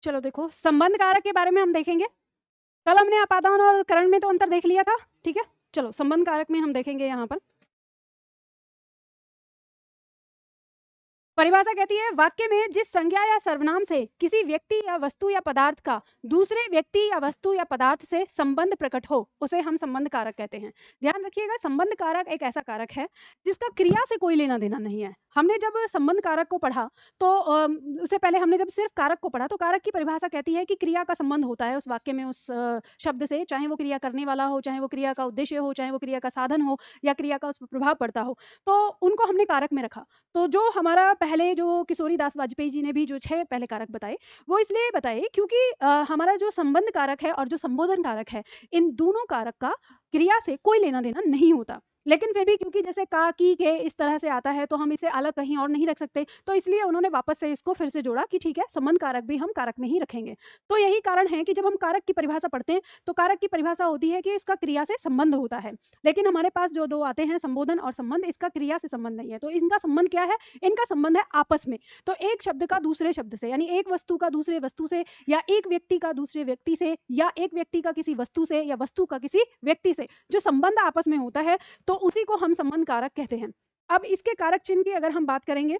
चलो देखो, संबंध कारक के बारे में हम देखेंगे। कल हमने अपादान और करण में तो अंतर देख लिया था, ठीक है। चलो संबंध कारक में हम देखेंगे यहाँ पर। परिभाषा कहती है, वाक्य में जिस संज्ञा या सर्वनाम से किसी व्यक्ति या वस्तु या पदार्थ का दूसरे व्यक्ति या वस्तु या पदार्थ से संबंध प्रकट हो, उसे हम संबंध कारक कहते हैं। ध्यान रखिएगा, संबंध कारक एक ऐसा कारक है जिसका क्रिया से कोई लेना देना नहीं है। हमने जब संबंध कारक को पढ़ा तो उससे पहले हमने जब सिर्फ कारक को पढ़ा तो कारक की परिभाषा कहती है कि क्रिया का संबंध होता है उस वाक्य में उस शब्द से, चाहे वो क्रिया करने वाला हो, चाहे वो क्रिया का उद्देश्य हो, चाहे वो क्रिया का साधन हो, या क्रिया का उस पर प्रभाव पड़ता हो, तो उनको हमने कारक में रखा। तो जो हमारा पहले जो किशोरी दास वाजपेयी जी ने भी जो 6 पहले कारक बताए, वो इसलिए बताए क्योंकि हमारा जो संबंध कारक है और जो संबोधन कारक है, इन दोनों कारक का क्रिया से कोई लेना देना नहीं होता। लेकिन फिर भी क्योंकि जैसे का, की, के इस तरह से आता है तो हम इसे अलग कहीं और नहीं रख सकते, तो इसलिए उन्होंने वापस से इसको फिर से जोड़ा कि ठीक है, संबंध कारक भी हम कारक में ही रखेंगे। तो यही कारण है कि जब हम कारक की परिभाषा पढ़ते हैं तो कारक की परिभाषा होती है कि इसका क्रिया से संबंध होता है। लेकिन हमारे पास जो दो आते हैं, संबोधन और संबंध, इसका क्रिया से संबंध नहीं है। तो इनका संबंध क्या है? इनका संबंध है आपस में। तो एक शब्द का दूसरे शब्द से, यानी एक वस्तु का दूसरे वस्तु से, या एक व्यक्ति का दूसरे व्यक्ति से, या एक व्यक्ति का किसी वस्तु से, या वस्तु का किसी व्यक्ति से जो संबंध आपस में होता है, तो उसी को हम संबंध कारक कहते हैं। अब इसके कारक चिन्ह की अगर हम बात करेंगे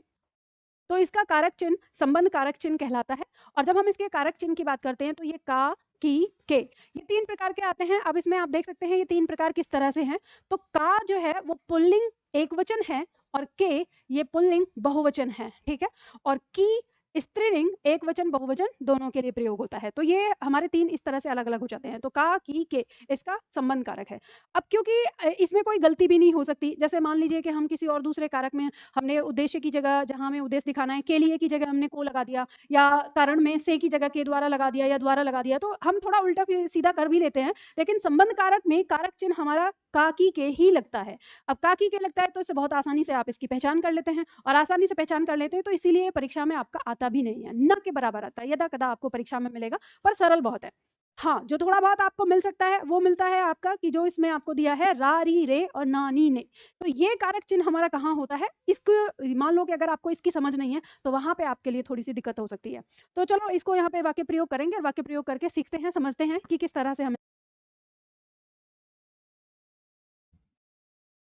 तो इसका कारक चिन्ह संबंध कारक चिन्ह कहलाता है। और जब हम इसके कारक चिन्ह की बात करते हैं तो ये का, की, के, ये 3 प्रकार के आते हैं। अब इसमें आप देख सकते हैं ये 3 प्रकार किस तरह से हैं। तो का जो है वो पुल्लिंग एकवचन है, और के ये पुल्लिंग बहुवचन है, ठीक है। और की स्त्रीलिंग एकवचन बहुवचन दोनों के लिए प्रयोग होता है। तो ये हमारे 3 इस तरह से अलग अलग हो जाते हैं। तो का, की, के इसका संबंध कारक है। अब क्योंकि इसमें कोई गलती भी नहीं हो सकती, जैसे मान लीजिए कि हम किसी और दूसरे कारक में हमने उद्देश्य की जगह, जहां हमें उद्देश्य दिखाना है, के लिए की जगह हमने को लगा दिया, या कारण में से की जगह के द्वारा लगा दिया, या द्वारा लगा दिया, तो हम थोड़ा उल्टा सीधा कर भी लेते हैं। लेकिन संबंध कारक में कारक चिन्ह हमारा काकी के ही लगता है। अब काकी के लगता है तो इससे बहुत आसानी से आप इसकी पहचान कर लेते हैं, और आसानी से पहचान कर लेते हैं तो इसीलिए परीक्षा में आपका आता भी नहीं है, न के बराबर आता है, यदा कदा आपको परीक्षा में मिलेगा, पर सरल बहुत है। हाँ, जो थोड़ा बहुत आपको मिल सकता है वो मिलता है आपका कि जो इसमें आपको दिया है रा, री, रे और ना, नी, ने। तो ये कारक चिन्ह हमारा कहाँ होता है, इसको मान लो कि अगर आपको इसकी समझ नहीं है तो वहां पे आपके लिए थोड़ी सी दिक्कत हो सकती है। तो चलो इसको यहाँ पे वाक्य प्रयोग करेंगे, और वाक्य प्रयोग करके सीखते हैं, समझते हैं कि किस तरह से हमें,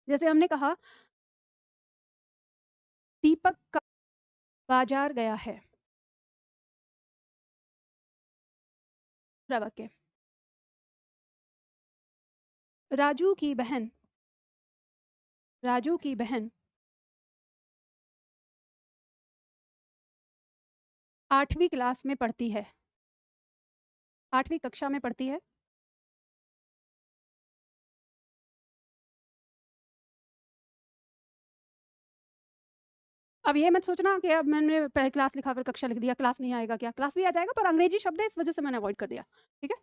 जैसे हमने कहा दीपक का बाजार गया है। दूसरा वाक्य, राजू की बहन, राजू की बहन 8वीं क्लास में पढ़ती है, 8वीं कक्षा में पढ़ती है। अब ये मत सोचना कि अब मैंने पहले क्लास लिखा फिर कक्षा लिख दिया, क्लास नहीं आएगा क्या? क्लास भी आ जाएगा, पर अंग्रेजी शब्द है इस वजह से मैंने अवॉइड कर दिया, ठीक है।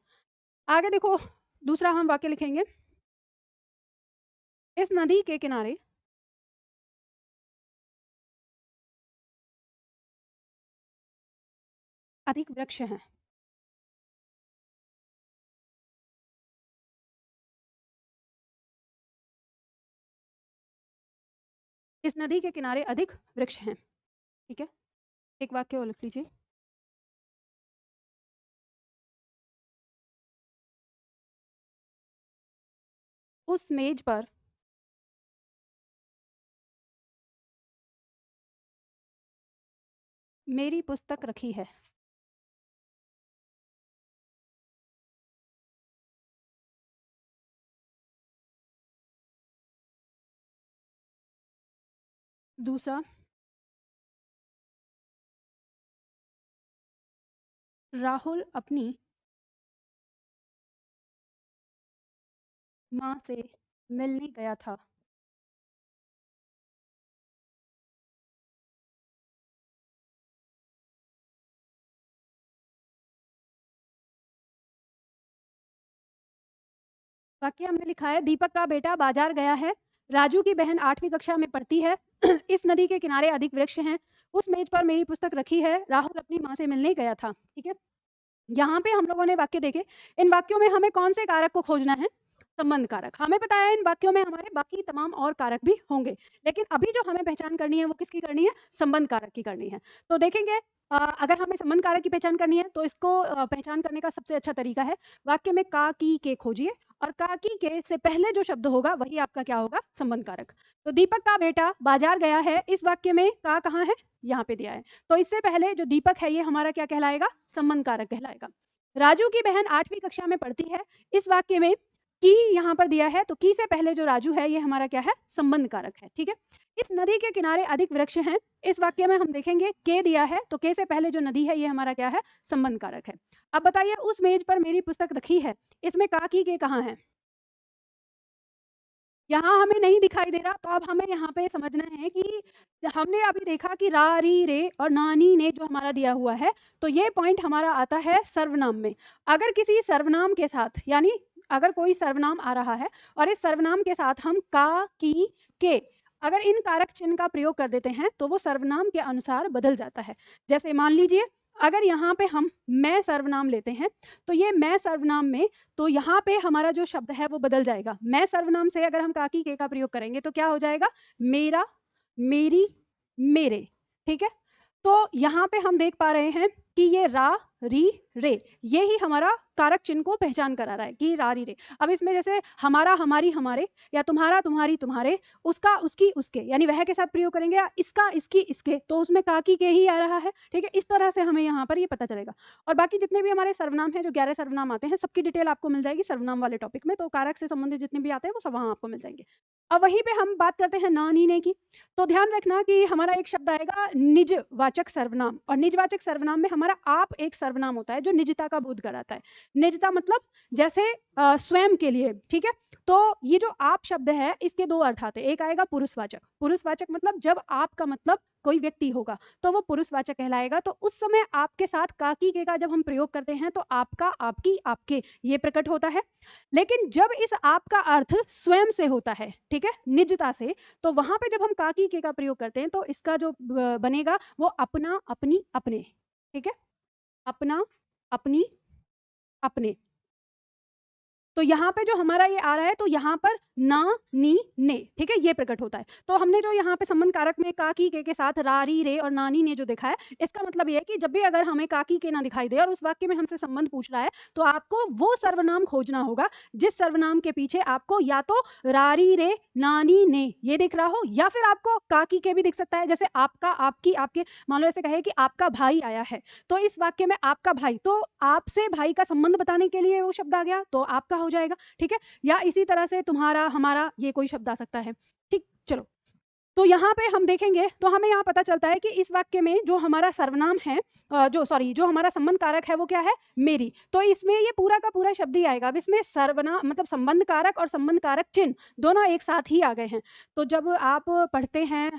आगे देखो, दूसरा हम वाक्य लिखेंगे, इस नदी के किनारे अधिक वृक्ष हैं। इस नदी के किनारे अधिक वृक्ष हैं, ठीक है। एक वाक्य और लिख लीजिए, उस मेज पर मेरी पुस्तक रखी है। दूसरा, राहुल अपनी माँ से मिलने गया था। वाक्य हमने लिखा है, दीपक का बेटा बाजार गया है, राजू की बहन 8वीं कक्षा में पढ़ती है, इस नदी के किनारे अधिक वृक्ष हैं, उस मेज पर मेरी पुस्तक रखी है, राहुल अपनी माँ से मिलने गया था, ठीक है। यहाँ पे हम लोगों ने वाक्य देखे, इन वाक्यों में हमें कौन से कारक को खोजना है? संबंध कारक। हमें पता है इन वाक्यों में हमारे बाकी तमाम और कारक भी होंगे, लेकिन अभी जो हमें पहचान करनी है वो किसकी करनी है? संबंध कारक की करनी है। तो देखेंगे अगर हमें संबंध कारक की पहचान करनी है तो इसको पहचान करने का सबसे अच्छा तरीका है, वाक्य में का, की, के खोजिए और का, की, के से पहले जो शब्द होगा वही आपका क्या होगा? संबंध कारक। तो दीपक का बेटा बाजार गया है, इस वाक्य में का कहाँ है? यहाँ पे दिया है, तो इससे पहले जो दीपक है ये हमारा क्या कहलाएगा? संबंध कारक कहलाएगा। राजू की बहन 8वीं कक्षा में पढ़ती है, इस वाक्य में की यहाँ पर दिया है, तो की से पहले जो राजू है ये हमारा क्या है? संबंध कारक है। ठीक है, इस नदी के किनारे अधिक वृक्ष हैं, इस वाक्य में हम देखेंगे के दिया है, तो के से पहले जो नदी है ये हमारा क्या है? संबंध कारक है। अब बताइए, उस मेज पर मेरी पुस्तक रखी है, इसमें का, की, के कहाँ है? यहाँ हमें नहीं दिखाई दे रहा, तो अब हमें यहाँ पे समझना है कि हमने अभी देखा कि रा, री, रे और नानी ने जो हमारा दिया हुआ है, तो ये पॉइंट हमारा आता है सर्वनाम में। अगर किसी सर्वनाम के साथ, यानी अगर कोई सर्वनाम आ रहा है और इस सर्वनाम के साथ हम का, की, के अगर इन कारक चिन्ह का प्रयोग कर देते हैं तो वो सर्वनाम के अनुसार बदल जाता है। जैसे मान लीजिए अगर यहाँ पे हम मैं सर्वनाम लेते हैं, तो ये मैं सर्वनाम में, तो यहाँ पे हमारा जो शब्द है वो बदल जाएगा। मैं सर्वनाम से अगर हम का, की, के का प्रयोग करेंगे तो क्या हो जाएगा? मेरा, मेरी, मेरे। ठीक है, तो यहाँ पे हम देख पा रहे हैं कि ये रा, री, रे, ये ही हमारा कारक चिन्ह को पहचान करा रहा है कि रा, री, रे। अब इसमें जैसे हमारा, हमारी, हमारे, या तुम्हारा, तुम्हारी, तुम्हारे, उसका, उसकी, उसके, यानी वह के साथ प्रयोग करेंगे, या इसका, इसकी, इसके, तो उसमें का, की, के ही आ रहा है। ठीक है, इस तरह से हमें यहाँ पर ये पता चलेगा। और बाकी जितने भी हमारे सर्वनाम हैं, जो 11 सर्वनाम आते हैं, सबकी डिटेल आपको मिल जाएगी सर्वनाम वाले टॉपिक में, तो कारक से संबंधित जितने भी आते हैं वो सब वहाँ आपको मिल जाएंगे। अब वहीं पे हम बात करते हैं ना, नी, ने की। तो ध्यान रखना कि हमारा एक शब्द आएगा निजवाचक सर्वनाम, और निजवाचक सर्वनाम में हमारा आप एक सर्वनाम होता है जो निजता का बोध कराता है। निजता मतलब जैसे स्वयं के लिए। ठीक है, तो ये जो आप शब्द है इसके दो अर्थ आते हैं। एक आएगा पुरुषवाचक, पुरुषवाचक मतलब जब आपका मतलब कोई व्यक्ति होगा तो वो पुरुषवाचक कहलाएगा। तो उस समय आपके साथ का, की, के का जब हम प्रयोग करते हैं तो आपका, आपकी, आपके ये प्रकट होता है। लेकिन जब इस आपका अर्थ स्वयं से होता है, ठीक है, निजता से, तो वहां पे जब हम का, की, के का प्रयोग करते हैं तो इसका जो बनेगा वो अपना, अपनी, अपने। ठीक है, अपना, अपनी, अपने। तो यहाँ पे जो हमारा ये आ रहा है, तो यहाँ पर ना, नी, ने, ठीक है, ये प्रकट होता है। तो हमने जो यहाँ पे संबंध कारक में का, की, के साथ रा, री, रे और नानी ने जो देखा है, इसका मतलब ये है कि जब भी अगर हमें का, की, के ना दिखाई दे और उस वाक्य में हमसे संबंध पूछ रहा है, तो आपको वो सर्वनाम खोजना होगा जिस सर्वनाम के पीछे आपको या तो रा, री, रे, नानी, ने ये दिख रहा हो, या फिर आपको का, की, के भी दिख सकता है। जैसे आपका, आपकी, आपके, मान लो ऐसे कहे कि आपका भाई आया है, तो इस वाक्य में आपका भाई, तो आपसे भाई का संबंध बताने के लिए वो शब्द आ गया, तो आपका हो जाएगा। ठीक है, या इसी तरह से तुम्हारा, हमारा, ये कोई शब्द आ सकता है। ठीक, चलो, तो यहाँ पे हम देखेंगे तो हमें यहाँ पता चलता है कि इस वाक्य में जो हमारा सर्वनाम है, जो हमारा संबंध कारक है वो क्या है? मेरी। तो इसमें ये पूरा का पूरा शब्द ही आएगा। अब इसमें सर्वनाम मतलब संबंध कारक और संबंध कारक चिन्ह दोनों एक साथ ही आ गए हैं। तो जब आप पढ़ते हैं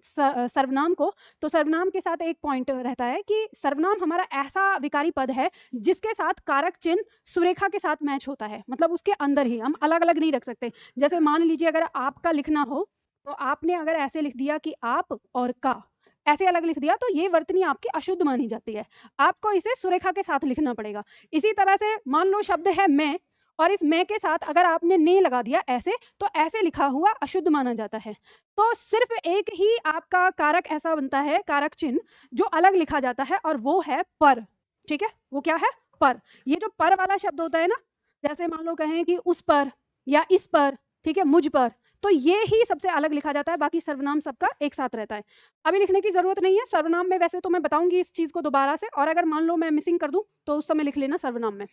सर्वनाम को, तो सर्वनाम के साथ एक पॉइंट रहता है कि सर्वनाम हमारा ऐसा विकारी पद है जिसके साथ कारक चिन्ह सुरेखा के साथ मैच होता है, मतलब उसके अंदर ही, हम अलग अलग नहीं रख सकते। जैसे मान लीजिए अगर आपका लिखना हो, तो आपने अगर ऐसे लिख दिया कि आप और का ऐसे अलग लिख दिया, तो ये वर्तनी आपकी अशुद्ध मानी जाती है, आपको इसे सुरेखा के साथ लिखना पड़ेगा। इसी तरह से मान लो शब्द है मैं, और इस मैं के साथ अगर आपने ने लगा दिया ऐसे, तो ऐसे लिखा हुआ अशुद्ध माना जाता है। तो सिर्फ एक ही आपका कारक ऐसा बनता है, कारक चिन्ह जो अलग लिखा जाता है, और वो है पर। ठीक है, वो क्या है? पर। ये जो पर वाला शब्द होता है ना, जैसे मान लो कहें कि उस पर या इस पर, ठीक है, मुझ पर, तो ये ही सबसे अलग लिखा जाता है, बाकी सर्वनाम सबका एक साथ रहता है। अभी लिखने की जरूरत नहीं है सर्वनाम में, वैसे तो मैं बताऊंगी इस चीज को दोबारा से, और अगर मान लो मैं मिसिंग कर दूं तो उस समय लिख लेना सर्वनाम में।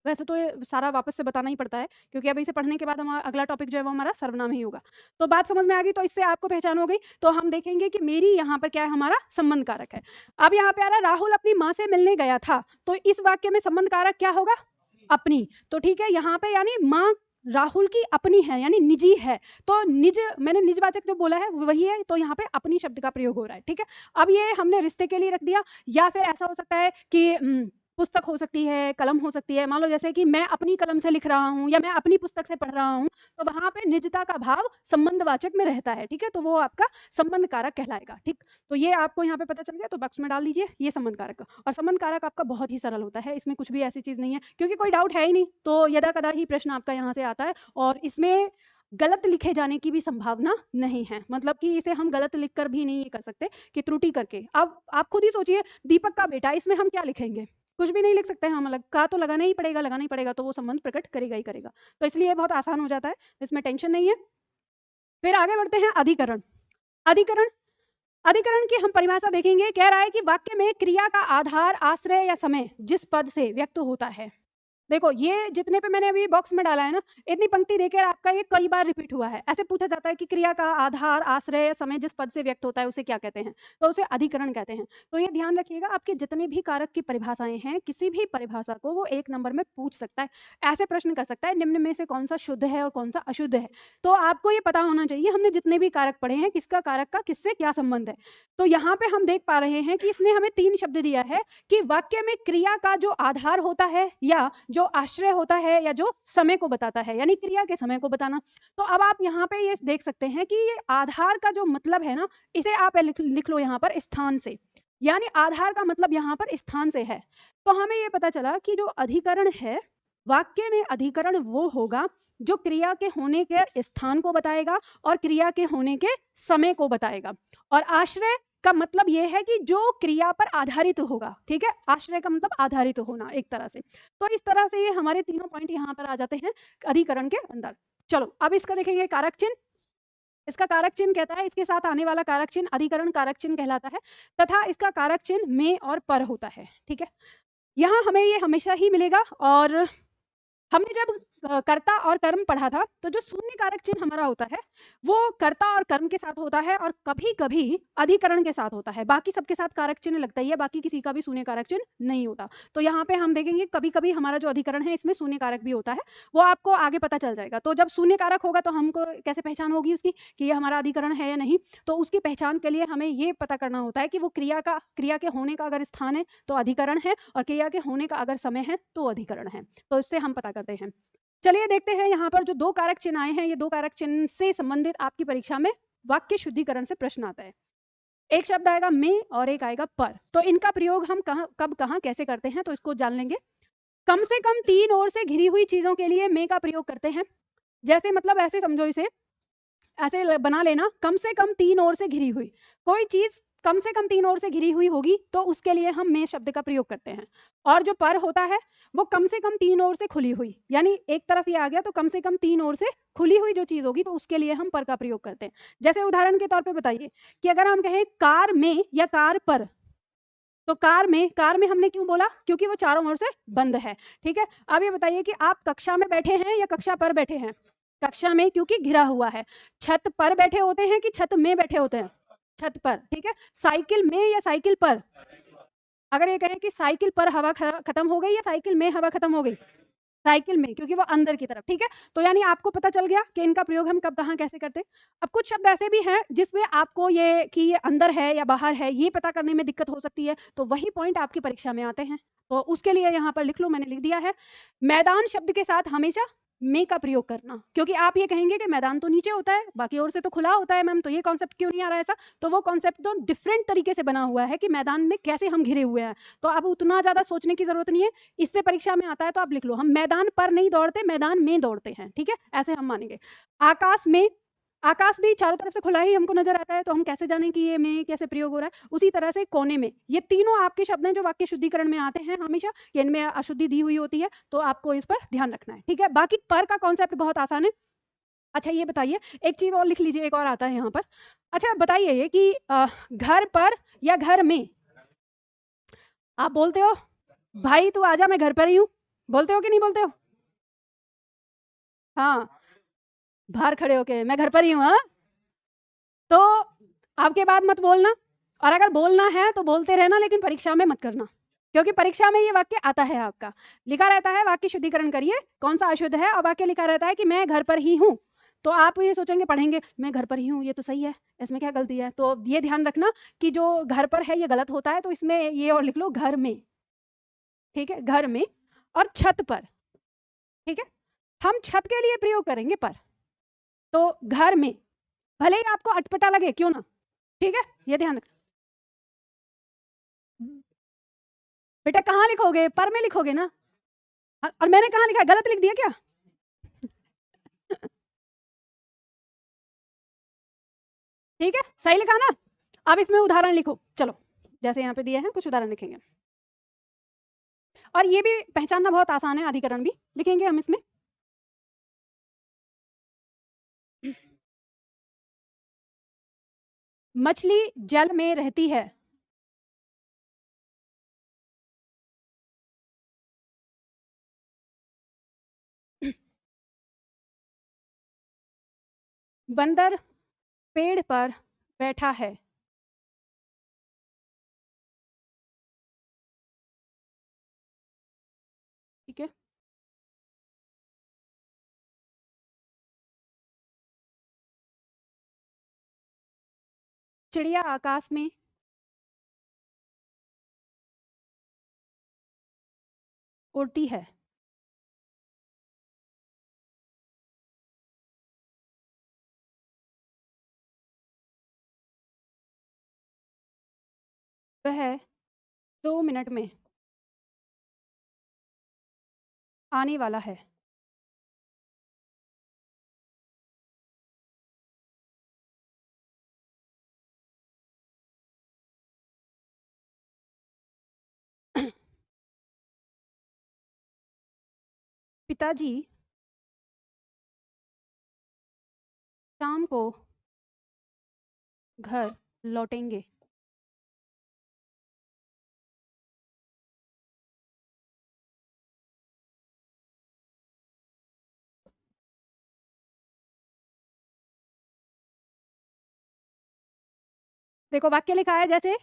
वैसे तो ये सारा वापस से बताना ही पड़ता है, क्योंकि अभी इसे पढ़ने के बाद हमारा अगला टॉपिक जो है वो हमारा सर्वनाम ही होगा। तो बात समझ में आ गई, तो इससे आपको पहचान हो गई। तो हम देखेंगे कि मेरी यहाँ पर क्या है, हमारा संबंध कारक है। अब यहाँ पे आ रहा है राहुल अपनी माँ से मिलने गया था, तो इस वाक्य में संबंध कारक क्या होगा? अपनी। तो ठीक है, यहाँ पे यानी माँ राहुल की अपनी है, यानी निजी है, तो निज, मैंने निजवाचक जो बोला है वही है, तो यहाँ पे अपनी शब्द का प्रयोग हो रहा है। ठीक है, अब ये हमने रिश्ते के लिए रख दिया, या फिर ऐसा हो सकता है कि पुस्तक हो सकती है, कलम हो सकती है। मान लो जैसे कि मैं अपनी कलम से लिख रहा हूँ या मैं अपनी पुस्तक से पढ़ रहा हूँ, तो वहाँ पे निजता का भाव संबंधवाचक में रहता है, ठीक है? तो वो आपका संबंध कारक कहलाएगा, ठीक? तो ये आपको यहाँ पे पता चल गया, तो बॉक्स में डाल दीजिए ये संबंध कारक। और संबंध कारक आपका बहुत ही सरल होता है, इसमें कुछ भी ऐसी चीज़ नहीं है, क्योंकि कोई डाउट है ही नहीं, तो यदा-कदा ही प्रश्न आपका यहाँ से आता है और इसमें गलत लिखे जाने की भी संभावना नहीं है। मतलब कि इसे हम गलत लिख कर भी नहीं कर सकते कि त्रुटि करके। अब आप खुद ही सोचिए, दीपक का बेटा, इसमें हम क्या लिखेंगे? कुछ भी नहीं लिख सकते हैं हम, अलग का तो लगाना ही पड़ेगा, तो वो संबंध प्रकट करेगा ही करेगा। तो इसलिए ये बहुत आसान हो जाता है, इसमें टेंशन नहीं है। फिर आगे बढ़ते हैं अधिकरण। अधिकरण अधिकरण की हम परिभाषा देखेंगे। कह रहा है कि वाक्य में क्रिया का आधार, आश्रय या समय जिस पद से व्यक्त होता है। देखो ये जितने पे मैंने अभी बॉक्स में डाला है ना, इतनी पंक्ति देकर आपका ये कई बार रिपीट हुआ है। ऐसे पूछा जाता है कि क्रिया का आधार, आश्रय या समय जिस पद से व्यक्त होता है उसे क्या कहते हैं? तो उसे अधिकरण कहते हैं। तो ये ध्यान रखिएगा, आपके जितने भी कारक की परिभाषाएं हैं, किसी भी परिभाषा को वो 1 नंबर में पूछ सकता है। ऐसे प्रश्न कर सकता है, निम्न में से कौन सा शुद्ध है और कौन सा अशुद्ध है। तो आपको ये पता होना चाहिए हमने जितने भी कारक पढ़े हैं, किसका कारक का किससे क्या संबंध है। तो यहाँ पे हम देख पा रहे हैं कि इसने हमें 3 शब्द दिया है कि वाक्य में क्रिया का जो आधार होता है या जो आश्रय होता है या जो समय को बताता है, यानी क्रिया के समय को बताना। तो अब आप यहाँ पे ये देख सकते हैं कि ये आधार का जो मतलब है ना, इसे आप लिख लो यहाँ पर स्थान से, यानी आधार का मतलब यहाँ पर स्थान से है। तो हमें ये पता चला कि जो अधिकरण है, वाक्य में अधिकरण वो होगा जो क्रिया के होने के स्थान को बताएगा और क्रिया के होने के समय को बताएगा। और आश्रय का मतलब ये है कि जो क्रिया पर आधारित होगा, ठीक है? आश्रय का मतलब आधारित होना एक तरह से। तो इस तरह से ये हमारे तीनों पॉइंट यहाँ पर आ जाते हैं अधिकरण के अंदर। चलो अब इसका देखेंगे कारक चिन्ह। इसका कारक चिन्ह कहता है, इसके साथ आने वाला कारक चिन्ह अधिकरण कारक चिन्ह कहलाता है, तथा इसका कारक चिन्ह में और पर होता है, ठीक है? यहाँ हमें ये हमेशा ही मिलेगा। और हमने जब कर्ता और कर्म पढ़ा था, तो जो शून्य कारक चिन्ह हमारा होता है वो कर्ता और कर्म के साथ होता है और कभी कभी अधिकरण के साथ होता है। बाकी सबके साथ कारक चिन्ह लगता ही है, बाकी किसी का भी शून्य कारक चिन्ह नहीं होता। तो यहाँ पे हम देखेंगे कभी कभी हमारा जो अधिकरण है इसमें शून्य कारक भी होता है, वो आपको आगे पता चल जाएगा। तो जब शून्य कारक होगा तो हमको कैसे पहचान होगी उसकी कि ये हमारा अधिकरण है या नहीं? तो उसकी पहचान के लिए हमें ये पता करना होता है कि वो क्रिया के होने का अगर स्थान है तो अधिकरण है, और क्रिया के होने का अगर समय है तो अधिकरण है। तो इससे हम पता करते हैं। चलिए देखते हैं यहाँ पर जो 2 कारक चिन्ह आए हैं, ये 2 कारक चिन्ह से संबंधित आपकी परीक्षा में वाक्य शुद्धिकरण से प्रश्न आता है। एक शब्द आएगा में और एक आएगा पर। तो इनका प्रयोग हम कब कहाँ कैसे करते हैं, तो इसको जान लेंगे। कम से कम 3 ओर से घिरी हुई चीजों के लिए में का प्रयोग करते हैं। जैसे मतलब ऐसे समझो, इसे ऐसे बना लेना, कम से कम 3 ओर से घिरी हुई कोई चीज, कम से कम 3 ओर से घिरी हुई होगी तो उसके लिए हम में शब्द का प्रयोग करते हैं। और जो पर होता है वो कम से कम 3 ओर से खुली हुई, यानी एक तरफ ये आ गया तो कम से कम 3 ओर से खुली हुई जो चीज होगी तो उसके लिए हम पर का प्रयोग करते हैं। जैसे उदाहरण के तौर पे बताइए कि अगर हम कहें कार में या कार पर, तो कार में हमने क्यों बोला? क्योंकि वो चारों ओर से बंद है, ठीक है? अब ये बताइए कि आप कक्षा में बैठे हैं या कक्षा पर बैठे हैं? कक्षा में, क्योंकि घिरा हुआ है। छत पर बैठे होते हैं कि छत में बैठे होते हैं? छत पर, ठीक है? साइकिल में या साइकिल पर? अगर ये कहें कि साइकिल पर हवा खत्म हो गई या साइकिल में हवा खत्म हो गई? साइकिल में, क्योंकि वो अंदर की तरफ, ठीक है? तो यानी आपको पता चल गया कि इनका प्रयोग हम कब कहाँ कैसे करते हैं। अब कुछ शब्द ऐसे भी हैं जिसमें आपको ये कि ये अंदर है या बाहर है ये पता करने में दिक्कत हो सकती है, तो वही पॉइंट आपकी परीक्षा में आते हैं। तो उसके लिए यहाँ पर लिख लो, मैंने लिख दिया है मैदान शब्द के साथ हमेशा में का प्रयोग करना, क्योंकि आप ये कहेंगे कि मैदान तो नीचे होता है, बाकी ओर से तो खुला होता है मैम, तो ये कॉन्सेप्ट क्यों नहीं आ रहा है ऐसा? तो वो कॉन्सेप्ट तो डिफरेंट तरीके से बना हुआ है कि मैदान में कैसे हम घिरे हुए हैं। तो अब उतना ज्यादा सोचने की जरूरत नहीं है, इससे परीक्षा में आता है तो आप लिख लो हम मैदान पर नहीं दौड़ते, मैदान में दौड़ते हैं, ठीक है? ऐसे हम मानेंगे। आकाश में, आकाश भी चारों तरफ से खुला ही हमको नजर आता है, तो हम कैसे जानें कि ये में कैसे प्रयोग हो रहा है? उसी तरह से कोने में, ये तीनों आपके शब्द हैं जो वाक्य शुद्धिकरण में आते हैं हमेशा, कि इनमें अशुद्धि दी हुई होती है, तो आपको इस पर ध्यान रखना है, ठीक है? बाकी पर का कॉन्सेप्ट बहुत आसान है। अच्छा ये बताइए, एक चीज और लिख लीजिए, एक और आता है यहाँ पर। अच्छा बताइए ये कि घर पर या घर में? आप बोलते हो भाई तू आजा मैं घर पर ही हूँ, बोलते हो कि नहीं बोलते हो? हाँ, बाहर खड़े होके मैं घर पर ही हूँ। हाँ, तो आपके बाद मत बोलना, और अगर बोलना है तो बोलते रहना, लेकिन परीक्षा में मत करना, क्योंकि परीक्षा में ये वाक्य आता है आपका, लिखा रहता है वाक्य शुद्धिकरण करिए कौन सा अशुद्ध है, और वाक्य लिखा रहता है कि मैं घर पर ही हूँ। तो आप ये सोचेंगे पढ़ेंगे मैं घर पर ही हूँ, ये तो सही है, इसमें क्या गलती है? तो ये ध्यान रखना कि जो घर पर है ये गलत होता है, तो इसमें ये और लिख लो घर में। ठीक है, घर में और छत पर, ठीक है, हम छत के लिए प्रयोग करेंगे पर, तो घर में, भले ही आपको अटपटा लगे क्यों ना, ठीक है, ये ध्यान रखना। बेटा कहाँ लिखोगे, पर में लिखोगे ना, और मैंने कहाँ लिखा है, गलत लिख दिया क्या? ठीक है, सही लिखा ना। अब इसमें उदाहरण लिखो, चलो जैसे यहाँ पे दिए हैं कुछ उदाहरण लिखेंगे, और ये भी पहचानना बहुत आसान है, अधिकरण भी लिखेंगे हम इसमें। मछली जल में रहती है, बंदर पेड़ पर बैठा है, ठीक है, चिड़िया आकाश में उड़ती है, वह 2 मिनट में आने वाला है, पिताजी शाम को घर लौटेंगे, देखो वाक्य लिखा है जैसे,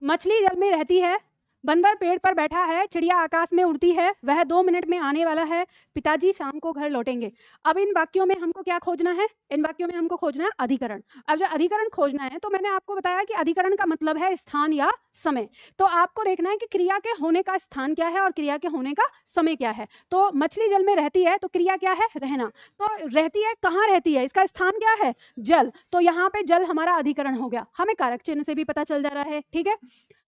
मछली जल में रहती है, बंदर पेड़ पर बैठा है, चिड़िया आकाश में उड़ती है, वह 2 मिनट में आने वाला है, पिताजी शाम को घर लौटेंगे। अब इन वाक्यों में हमको क्या खोजना है, इन वाक्यों में हमको खोजना है अधिकरण। अब जो अधिकरण खोजना है, तो मैंने आपको बताया कि अधिकरण का मतलब है स्थान या समय, तो आपको देखना है कि क्रिया के होने का स्थान क्या है और क्रिया के होने का समय क्या है। तो मछली जल में रहती है, तो क्रिया क्या है, रहना, तो रहती है, कहाँ रहती है, इसका स्थान क्या है, जल, तो यहाँ पे जल हमारा अधिकरण हो गया, हमें कारक चिन्ह से भी पता चल जा रहा है, ठीक है।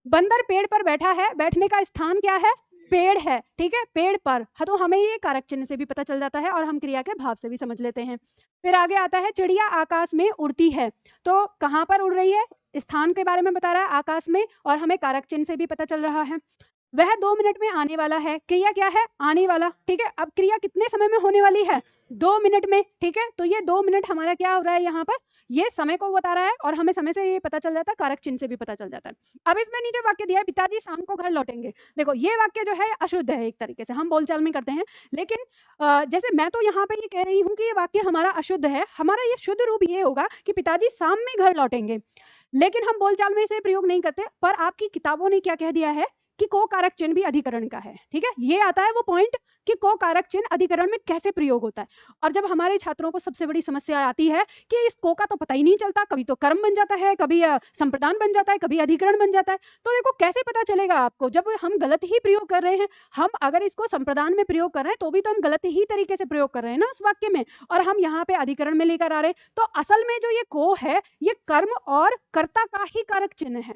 बंदर पेड़ पर बैठा है, बैठने का स्थान क्या है, पेड़ है, ठीक है, पेड़ पर, हाँ, तो हमें ये कारक चिन्ह से भी पता चल जाता है और हम क्रिया के भाव से भी समझ लेते हैं। फिर आगे आता है, चिड़िया आकाश में उड़ती है, तो कहाँ पर उड़ रही है, स्थान के बारे में बता रहा है आकाश में, और हमें कारक चिन्ह से भी पता चल रहा है। वह 2 मिनट में आने वाला है, क्रिया क्या है, आने वाला, ठीक है। अब क्रिया कितने समय में होने वाली है, 2 मिनट में, ठीक है, तो ये 2 मिनट हमारा क्या हो रहा है, यहाँ पर ये समय को बता रहा है, और हमें समय से ये पता चल जाता है, कारक चिन्ह से भी पता चल जाता है। अब इसमें नीचे वाक्य दिया है, पिताजी शाम को घर लौटेंगे, देखो ये वाक्य जो है अशुद्ध है, एक तरीके से हम बोलचाल में करते हैं, लेकिन जैसे मैं तो यहाँ पे ये कह रही हूँ कि ये वाक्य हमारा अशुद्ध है, हमारा ये शुद्ध रूप ये होगा कि पिताजी शाम में घर लौटेंगे, लेकिन हम बोलचाल में इसे प्रयोग नहीं करते। पर आपकी किताबों ने क्या कह दिया है कि को कारक चिन्ह भी अधिकरण का है, ठीक है, ये आता है वो पॉइंट कि को कारक चिन्ह अधिकरण में कैसे प्रयोग होता है। और जब हमारे छात्रों को सबसे बड़ी समस्या आती है कि इस को का तो पता ही नहीं चलता, कभी तो कर्म बन जाता है, कभी संप्रदान बन जाता है, कभी अधिकरण बन जाता है, तो देखो कैसे पता चलेगा आपको, जब हम गलत ही प्रयोग कर रहे हैं, हम अगर इसको संप्रदान में प्रयोग कर रहे हैं तो भी तो हम गलत ही तरीके से प्रयोग कर रहे हैं ना उस वाक्य में, और हम यहाँ पे अधिकरण में लेकर आ रहे हैं, तो असल में जो ये को है ये कर्म और कर्ता का ही कारक चिन्ह है,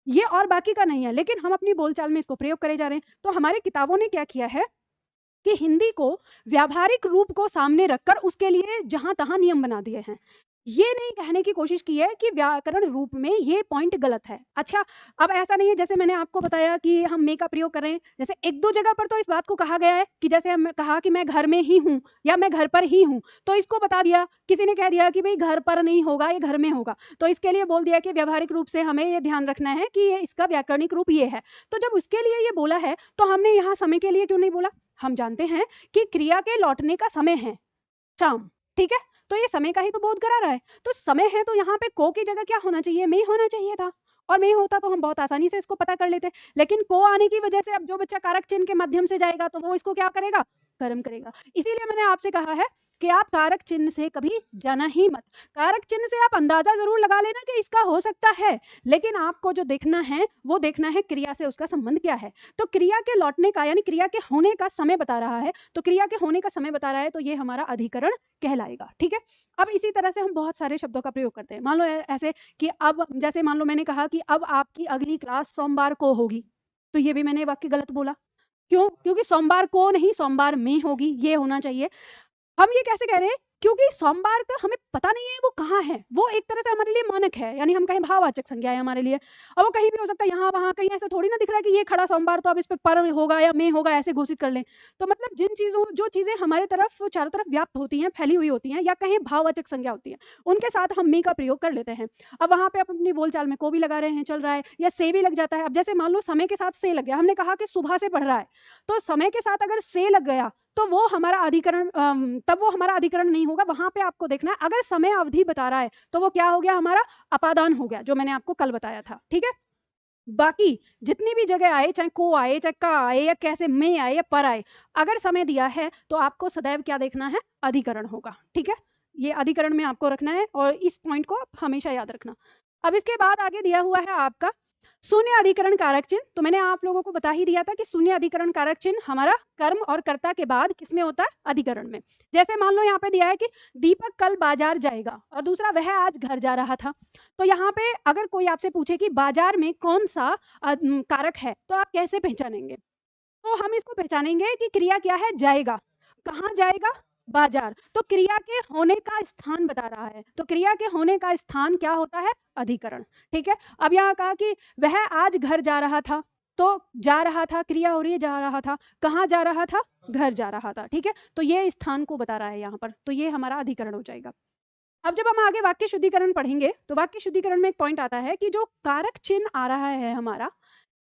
ये और बाकी का नहीं है, लेकिन हम अपनी बोलचाल में इसको प्रयोग करे जा रहे हैं। तो हमारी किताबों ने क्या किया है कि हिंदी को व्यावहारिक रूप को सामने रखकर उसके लिए जहां तहां नियम बना दिए हैं, ये नहीं कहने की कोशिश की है कि व्याकरण रूप में ये पॉइंट गलत है। अच्छा, अब ऐसा नहीं है, जैसे मैंने आपको बताया कि हम मे का प्रयोग कर रहे हैं, जैसे एक दो जगह पर तो इस बात को कहा गया है कि जैसे हम कहा कि मैं घर में ही हूँ या मैं घर पर ही हूँ, तो इसको बता दिया, किसी ने कह दिया कि भाई घर पर नहीं होगा, ये घर में होगा, तो इसके लिए बोल दिया कि व्यावहारिक रूप से हमें ये ध्यान रखना है कि ये इसका व्याकरणिक रूप ये है। तो जब उसके लिए ये बोला है, तो हमने यहाँ समय के लिए क्यों नहीं बोला, हम जानते हैं कि क्रिया के लौटने का समय है शाम, ठीक है, तो ये समय का ही तो बोध करा रहा है, तो समय है, तो यहाँ पे को की जगह क्या होना चाहिए, में होना चाहिए था, और में होता तो हम बहुत आसानी से इसको पता कर लेते, लेकिन को आने की वजह से अब जो बच्चा कारक चिन्ह के माध्यम से जाएगा तो वो इसको क्या करेगा, कर्म करेगा। इसीलिए मैंने आपसे कहा है कि आप कारक चिन्ह से कभी जाना ही मत। कारक चिन्ह से आप अंदाजा जरूर लगा लेना कि इसका हो सकता है, लेकिन आपको जो देखना है वो देखना है क्रिया से उसका संबंध क्या है। तो क्रिया के लौटने का यानी क्रिया के होने का समय बता रहा है, तो क्रिया के होने का समय बता रहा है तो ये हमारा अधिकरण कहलाएगा। ठीक है, अब इसी तरह से हम बहुत सारे शब्दों का प्रयोग करते हैं। मान लो ऐसे कि अब, जैसे मान लो मैंने कहा कि अब आपकी अगली क्लास सोमवार को होगी, तो ये भी मैंने वाक्य गलत बोला। क्यों? क्योंकि सोमवार को नहीं, सोमवार में होगी, ये होना चाहिए। हम ये कैसे कह रहे हैं? क्योंकि सोमवार का हमें पता नहीं है वो कहाँ है, वो एक तरह से हमारे लिए मानक है, यानी हम कहें भाववाचक संज्ञा है हमारे लिए। अब वो कहीं भी हो सकता है, यहाँ वहाँ कहीं, ऐसा थोड़ी ना दिख रहा है कि ये खड़ा सोमवार तो अब इस पे पर होगा या में होगा, ऐसे घोषित कर लें। तो मतलब जो चीजें हमारे तरफ चारों तरफ व्याप्त होती हैं, फैली हुई होती हैं, या कहीं भाववाचक संज्ञा होती है, उनके साथ हम में का प्रयोग कर लेते हैं। अब वहाँ पे आप अपनी बोलचाल में को भी लगा रहे हैं, चल रहा है, या से भी लग जाता है। अब जैसे मान लो समय के साथ से लग गया, हमने कहा कि सुबह से पढ़ रहा है, तो समय के साथ अगर से लग गया तो वो हमारा अधिकरण, तब वो हमारा अधिकरण नहीं होगा। वहां पे आपको देखना है, अगर समय अवधि बता रहा है तो वो क्या हो गया, हमारा अपादान हो गया, जो मैंने आपको कल बताया था। ठीक है, बाकी जितनी भी जगह आए, चाहे को आए, चाहे का आए, या कैसे में आए या पर आए, अगर समय दिया है तो आपको सदैव क्या देखना है, अधिकरण होगा। ठीक है, ये अधिकरण में आपको रखना है और इस पॉइंट को आप हमेशा याद रखना। अब इसके बाद आगे दिया हुआ है आपका शून्य अधिकरण कारक चिन्ह। तो मैंने आप लोगों को बता ही दिया था कि शून्य अधिकरण कारक चिन्ह हमारा कर्म और कर्ता के बाद किसमें होता है, अधिकरण में। जैसे मान लो यहाँ पे दिया है कि दीपक कल बाजार जाएगा, और दूसरा वह आज घर जा रहा था। तो यहाँ पे अगर कोई आपसे पूछे कि बाजार में कौन सा कारक है, तो आप कैसे पहचानेंगे? तो हम इसको पहचानेंगे कि क्रिया क्या है, जाएगा। कहाँ जाएगा, बाजार। तो क्रिया के होने का स्थान बता रहा है, तो क्रिया के होने का स्थान क्या होता है, अधिकरण। ठीक है, अब यहाँ कहा कि वह आज घर जा रहा था, तो जा रहा था, क्रिया हो रही है, जा रहा था, कहाँ जा रहा था, घर जा रहा था। ठीक है, तो ये स्थान को बता रहा है यहाँ पर, तो ये हमारा अधिकरण हो जाएगा। अब जब हम आगे वाक्य शुद्धिकरण पढ़ेंगे, तो वाक्य शुद्धिकरण में एक पॉइंट आता है कि जो कारक चिन्ह आ रहा है हमारा,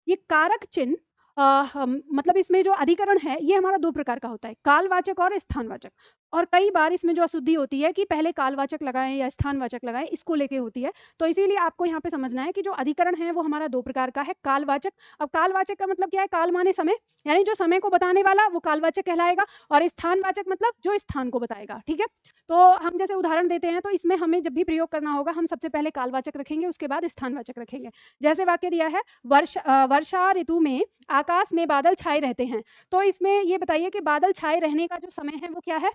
ये कारक चिन्ह मतलब इसमें जो अधिकरण है ये हमारा दो प्रकार का होता है, कालवाचक और स्थानवाचक। और कई बार इसमें जो अशुद्धि होती है कि पहले कालवाचक लगाएं या स्थानवाचक लगाएं, इसको लेके होती है। तो इसीलिए आपको यहाँ पे समझना है कि जो अधिकरण है वो हमारा दो प्रकार का है, कालवाचक। अब कालवाचक का मतलब क्या है, काल माने समय, यानी जो समय को बताने वाला वो कालवाचक कहलाएगा, और स्थानवाचक मतलब जो स्थान को बताएगा। ठीक है, तो हम जैसे उदाहरण देते हैं, तो इसमें हमें जब भी प्रयोग करना होगा हम सबसे पहले कालवाचक रखेंगे, उसके बाद स्थानवाचक रखेंगे। जैसे वाक्य दिया है, वर्षा ऋतु में आकाश में बादल छाए रहते हैं, तो इसमें ये बताइए कि बादल छाए रहने का जो समय है वो क्या है,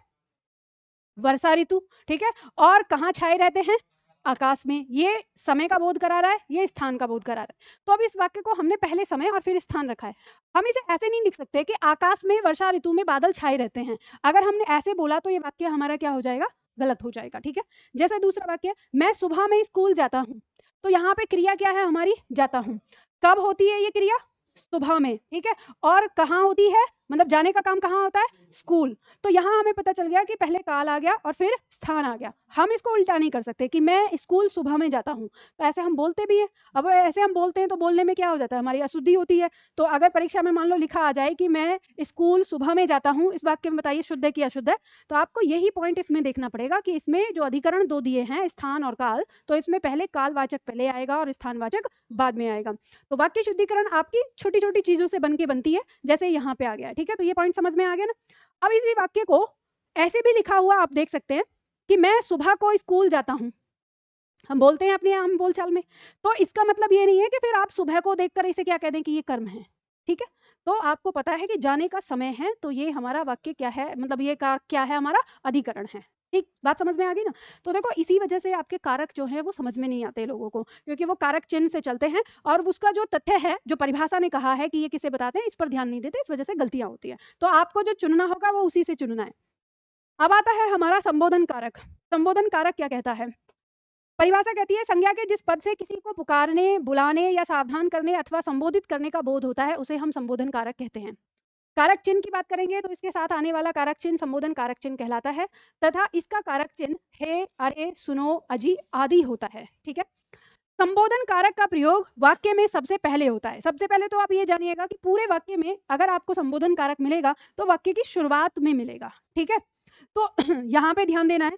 वर्षा ऋतु। ठीक है, और कहाँ छाए रहते हैं, आकाश में। ये समय का बोध करा रहा है, ये स्थान का बोध करा रहा है। तो अब इस वाक्य को हमने पहले समय और फिर स्थान रखा है। हम इसे ऐसे नहीं लिख सकते कि आकाश में वर्षा ऋतु में बादल छाए रहते हैं। अगर हमने ऐसे बोला तो ये वाक्य हमारा क्या हो जाएगा, गलत हो जाएगा। ठीक है, जैसे दूसरा वाक्य, मैं सुबह में स्कूल जाता हूँ, तो यहाँ पे क्रिया क्या है हमारी, जाता हूँ। कब होती है ये क्रिया, सुबह में। ठीक है, और कहाँ होती है, मतलब जाने का काम कहाँ होता है, स्कूल। तो यहाँ हमें पता चल गया कि पहले काल आ गया और फिर स्थान आ गया। हम इसको उल्टा नहीं कर सकते कि मैं स्कूल सुबह में जाता हूँ, तो ऐसे हम बोलते भी हैं। अब ऐसे हम बोलते हैं तो बोलने में क्या हो जाता है, हमारी अशुद्धि होती है। तो अगर परीक्षा में मान लो लिखा आ जाए कि मैं स्कूल सुबह में जाता हूँ, इस वाक्य में बताइए शुद्ध है कि अशुद्ध है। तो आपको यही पॉइंट इसमें देखना पड़ेगा कि इसमें जो अधिकरण दो दिए हैं, स्थान और काल, तो इसमें पहले कालवाचक पहले आएगा और स्थानवाचक बाद में आएगा। तो वाक्य शुद्धिकरण आपकी छोटी छोटी चीजों से बन के बनती है, जैसे यहाँ पे आ गया है। ठीक है, तो ये पॉइंट समझ में आ गया ना। अब इसी वाक्य को ऐसे भी लिखा हुआ आप देख सकते हैं कि मैं सुबह को स्कूल जाता हूँ, हम बोलते हैं अपनी आम बोलचाल में। तो इसका मतलब ये नहीं है कि फिर आप सुबह को देखकर इसे क्या कह दें कि ये कर्म है। ठीक है, तो आपको पता है कि जाने का समय है, तो ये हमारा वाक्य क्या है, मतलब ये क्या है, हमारा अधिकरण है। ठीक, बात समझ में आ गई ना। तो देखो इसी वजह से आपके कारक जो है वो समझ में नहीं आते लोगों को, क्योंकि वो कारक चिन्ह से चलते हैं, और उसका जो तथ्य है, जो परिभाषा ने कहा है कि ये किसे बताते हैं, इस पर ध्यान नहीं देते, इस वजह से गलतियां होती है। तो आपको जो चुनना होगा वो उसी से चुनना है। अब आता है हमारा संबोधन कारक। संबोधन कारक क्या कहता है, परिभाषा कहती है, संज्ञा के जिस पद से किसी को पुकारने, बुलाने या सावधान करने अथवा संबोधित करने का बोध होता है, उसे हम संबोधन कारक कहते हैं। कारक चिन्ह की बात करेंगे तो इसके साथ आने वाला कारक चिन्ह संबोधन कारक चिन्ह कहलाता है, तथा इसका कारक चिन्ह हे, अरे, सुनो, अजी आदि होता है। ठीक है, संबोधन कारक का प्रयोग वाक्य में सबसे पहले होता है। सबसे पहले तो आप ये जानिएगा कि पूरे वाक्य में अगर आपको संबोधन कारक मिलेगा तो वाक्य की शुरुआत में मिलेगा। ठीक है, तो यहाँ पे ध्यान देना है।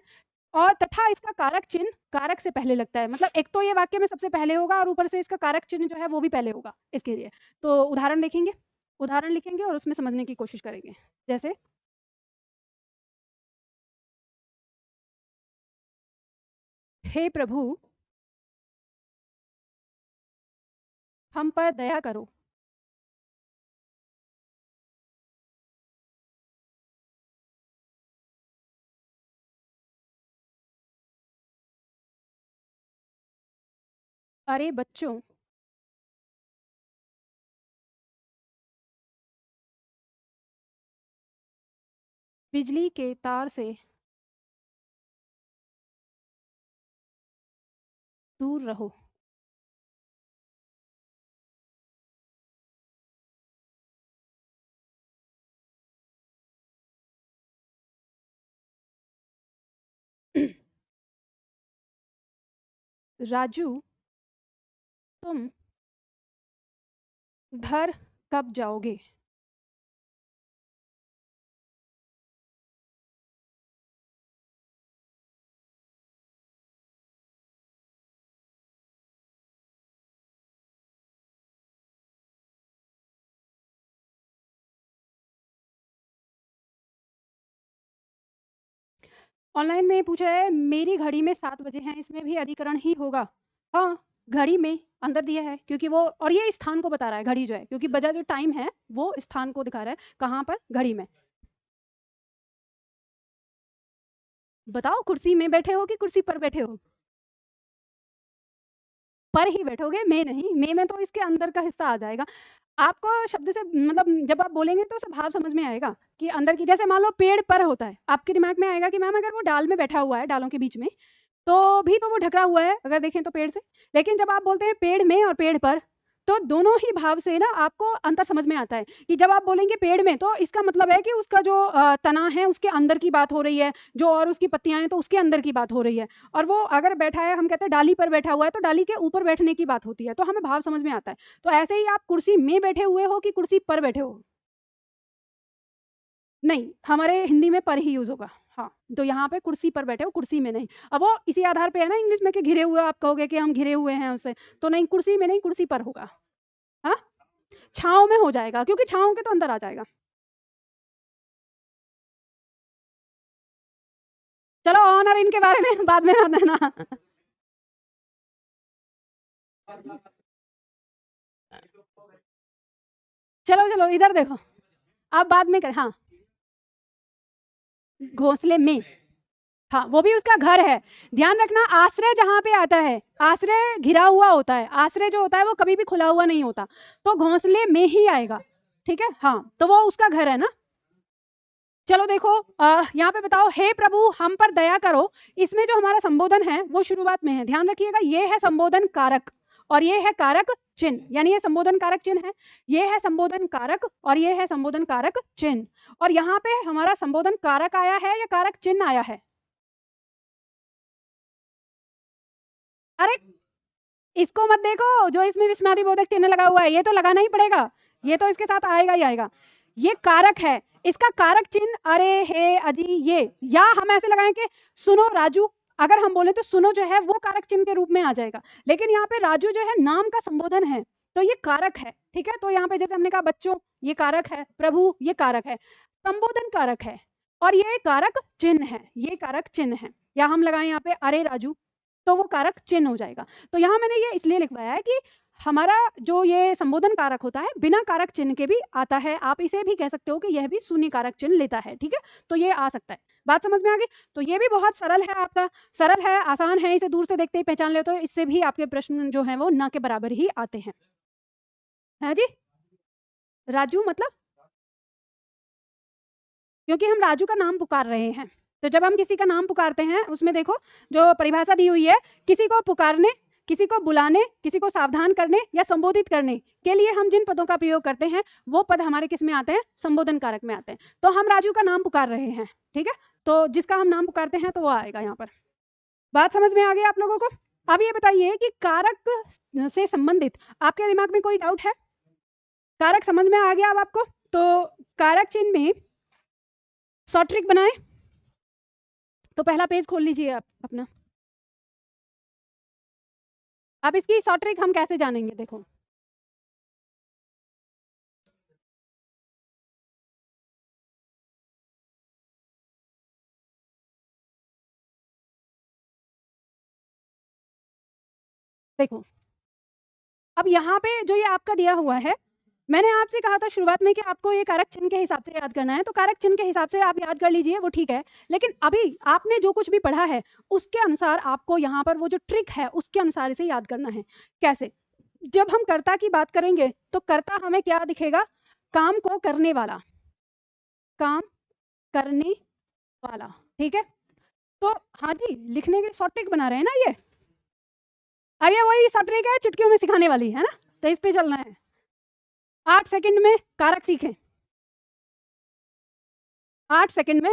और तथा इसका कारक चिन्ह कारक से पहले लगता है, मतलब एक तो ये वाक्य में सबसे पहले होगा और ऊपर से इसका कारक चिन्ह जो है वो भी पहले होगा इसके लिए। तो उदाहरण देखेंगे, उदाहरण लिखेंगे और उसमें समझने की कोशिश करेंगे। जैसे हे प्रभु हम पर दया करो। अरे बच्चों बिजली के तार से दूर रहो। राजू तुम घर कब जाओगे? ऑनलाइन में पूछा है मेरी घड़ी में 7 बजे हैं, इसमें भी अधिकरण ही होगा। हाँ, घड़ी में अंदर दिया है क्योंकि वो, और ये स्थान को बता रहा है, घड़ी जो है, क्योंकि बजा जो टाइम है वो स्थान को दिखा रहा है, कहाँ पर? घड़ी में। बताओ कुर्सी में बैठे हो कि कुर्सी पर बैठे हो? पर ही बैठोगे, में नहीं। में तो इसके अंदर का हिस्सा आ जाएगा। आपको शब्द से मतलब जब आप बोलेंगे तो उसे भाव समझ में आएगा कि अंदर की, जैसे मान लो पेड़ पर होता है, आपके दिमाग में आएगा कि मैम अगर वो डाल में बैठा हुआ है, डालों के बीच में, तो भी तो वो ढका हुआ है अगर देखें तो पेड़ से। लेकिन जब आप बोलते हैं पेड़ में और पेड़ पर, तो दोनों ही भाव से ना आपको अंतर समझ में आता है कि जब आप बोलेंगे पेड़ में तो इसका मतलब है कि उसका जो तना है उसके अंदर की बात हो रही है, जो और उसकी पत्तियां हैं तो उसके अंदर की बात हो रही है। और वो अगर बैठा है, हम कहते हैं डाली पर बैठा हुआ है, तो डाली के ऊपर बैठने की बात होती है, तो हमें भाव समझ में आता है। तो ऐसे ही आप कुर्सी में बैठे हुए हो कि कुर्सी पर बैठे हो? नहीं, हमारे हिंदी में पर ही यूज होगा। हाँ, तो यहाँ पे कुर्सी पर बैठे हो, कुर्सी में नहीं। अब वो इसी आधार पे है ना इंग्लिश में कि घिरे हुए, आप कहोगे कि हम घिरे हुए हैं उससे, तो नहीं, कुर्सी में नहीं, कुर्सी पर होगा। हाँ, छाँव में हो जाएगा क्योंकि छाँव के तो अंदर आ जाएगा। चलो ऑन और इनके बारे में बाद में बात है ना। चलो चलो इधर देखो, आप बाद में कर। हाँ, घोंसले में, हाँ वो भी उसका घर है। ध्यान रखना, आश्रय जहां पे आता है, आश्रय घिरा हुआ होता है, आश्रय जो होता है वो कभी भी खुला हुआ नहीं होता, तो घोंसले में ही आएगा। ठीक है, हाँ, तो वो उसका घर है ना। चलो देखो, यहाँ पे बताओ, हे प्रभु हम पर दया करो। इसमें जो हमारा संबोधन है वो शुरुआत में है, ध्यान रखिएगा, ये है संबोधन कारक और ये है कारक चिन्ह, यानी ये संबोधन कारक चिन्ह है, ये है संबोधन कारक और ये है संबोधन कारक चिन्ह। और यहाँ पे हमारा संबोधन कारक आया है या कारक चिन्ह आया है? अरे इसको मत देखो, जो इसमें विस्मयादि बोधक चिन्ह लगा हुआ है, ये तो लगाना ही पड़ेगा, ये तो इसके साथ आएगा ही आएगा। ये कारक है, इसका कारक चिन्ह अरे हे अजी ये, या हम ऐसे लगाएं कि सुनो राजू, अगर हम बोले तो सुनो जो है वो कारक चिन्ह के रूप में आ जाएगा। लेकिन यहाँ पे राजू जो है नाम का संबोधन है, तो ये कारक है। ठीक है, तो यहाँ पे जैसे हमने कहा बच्चों, ये कारक है, प्रभु ये कारक है, संबोधन कारक है, और ये कारक चिन्ह है, ये कारक चिन्ह है। या हम लगाएं यहाँ पे अरे राजू, तो वो कारक चिन्ह हो जाएगा। तो यहाँ मैंने ये इसलिए लिखवाया है कि हमारा जो ये संबोधन कारक होता है बिना कारक चिन्ह के भी आता है, आप इसे भी कह सकते हो कि यह भी शून्य कारक चिन्ह लेता है। ठीक है, तो ये आ सकता है। बात समझ में आ गई? तो ये भी बहुत सरल है, आपका सरल है, आसान है, इसे दूर से देखते ही पहचान ले, तो इससे भी आपके प्रश्न जो है वो न के बराबर ही आते हैं। है जी? राजू मतलब, क्योंकि हम राजू का नाम पुकार रहे हैं, तो जब हम किसी का नाम पुकारते हैं उसमें देखो जो परिभाषा दी हुई है, किसी को पुकारने, किसी को बुलाने, किसी को सावधान करने या संबोधित करने के लिए हम जिन पदों का प्रयोग करते हैं वो पद हमारे किस में आते हैं? संबोधन कारक में आते हैं। तो हम राजू का नाम पुकार रहे हैं, ठीक है, तो जिसका हम नाम पुकारते हैं तो वो आएगा यहाँ पर। बात समझ में आ गई आप लोगों को? अब ये बताइए कि कारक से संबंधित आपके दिमाग में कोई डाउट है? कारक समझ में आ गया अब आपको? तो कारक चिन्ह में शॉर्ट ट्रिक बनाए, तो पहला पेज खोल लीजिए आप अपना। अब इसकी शॉर्ट ट्रिक हम कैसे जानेंगे? देखो, देखो अब यहाँ पे जो ये आपका दिया हुआ है, मैंने आपसे कहा था शुरुआत में कि आपको ये कारक चिन्ह के हिसाब से याद करना है, तो कारक चिन्ह के हिसाब से आप याद कर लीजिए, वो ठीक है। लेकिन अभी आपने जो कुछ भी पढ़ा है उसके अनुसार आपको यहाँ पर वो जो ट्रिक है उसके अनुसार इसे याद करना है। कैसे? जब हम कर्ता की बात करेंगे तो कर्ता हमें क्या दिखेगा? काम को करने वाला, काम करने वाला, ठीक है। तो हाँ जी, लिखने के शॉर्ट ट्रिक बना रहे हैं ना ये, अब ये वही शॉर्ट ट्रिक है चुटकियों में सिखाने वाली है ना, तो इस पे चलना है। 8 सेकंड में कारक सीखें, 8 सेकंड में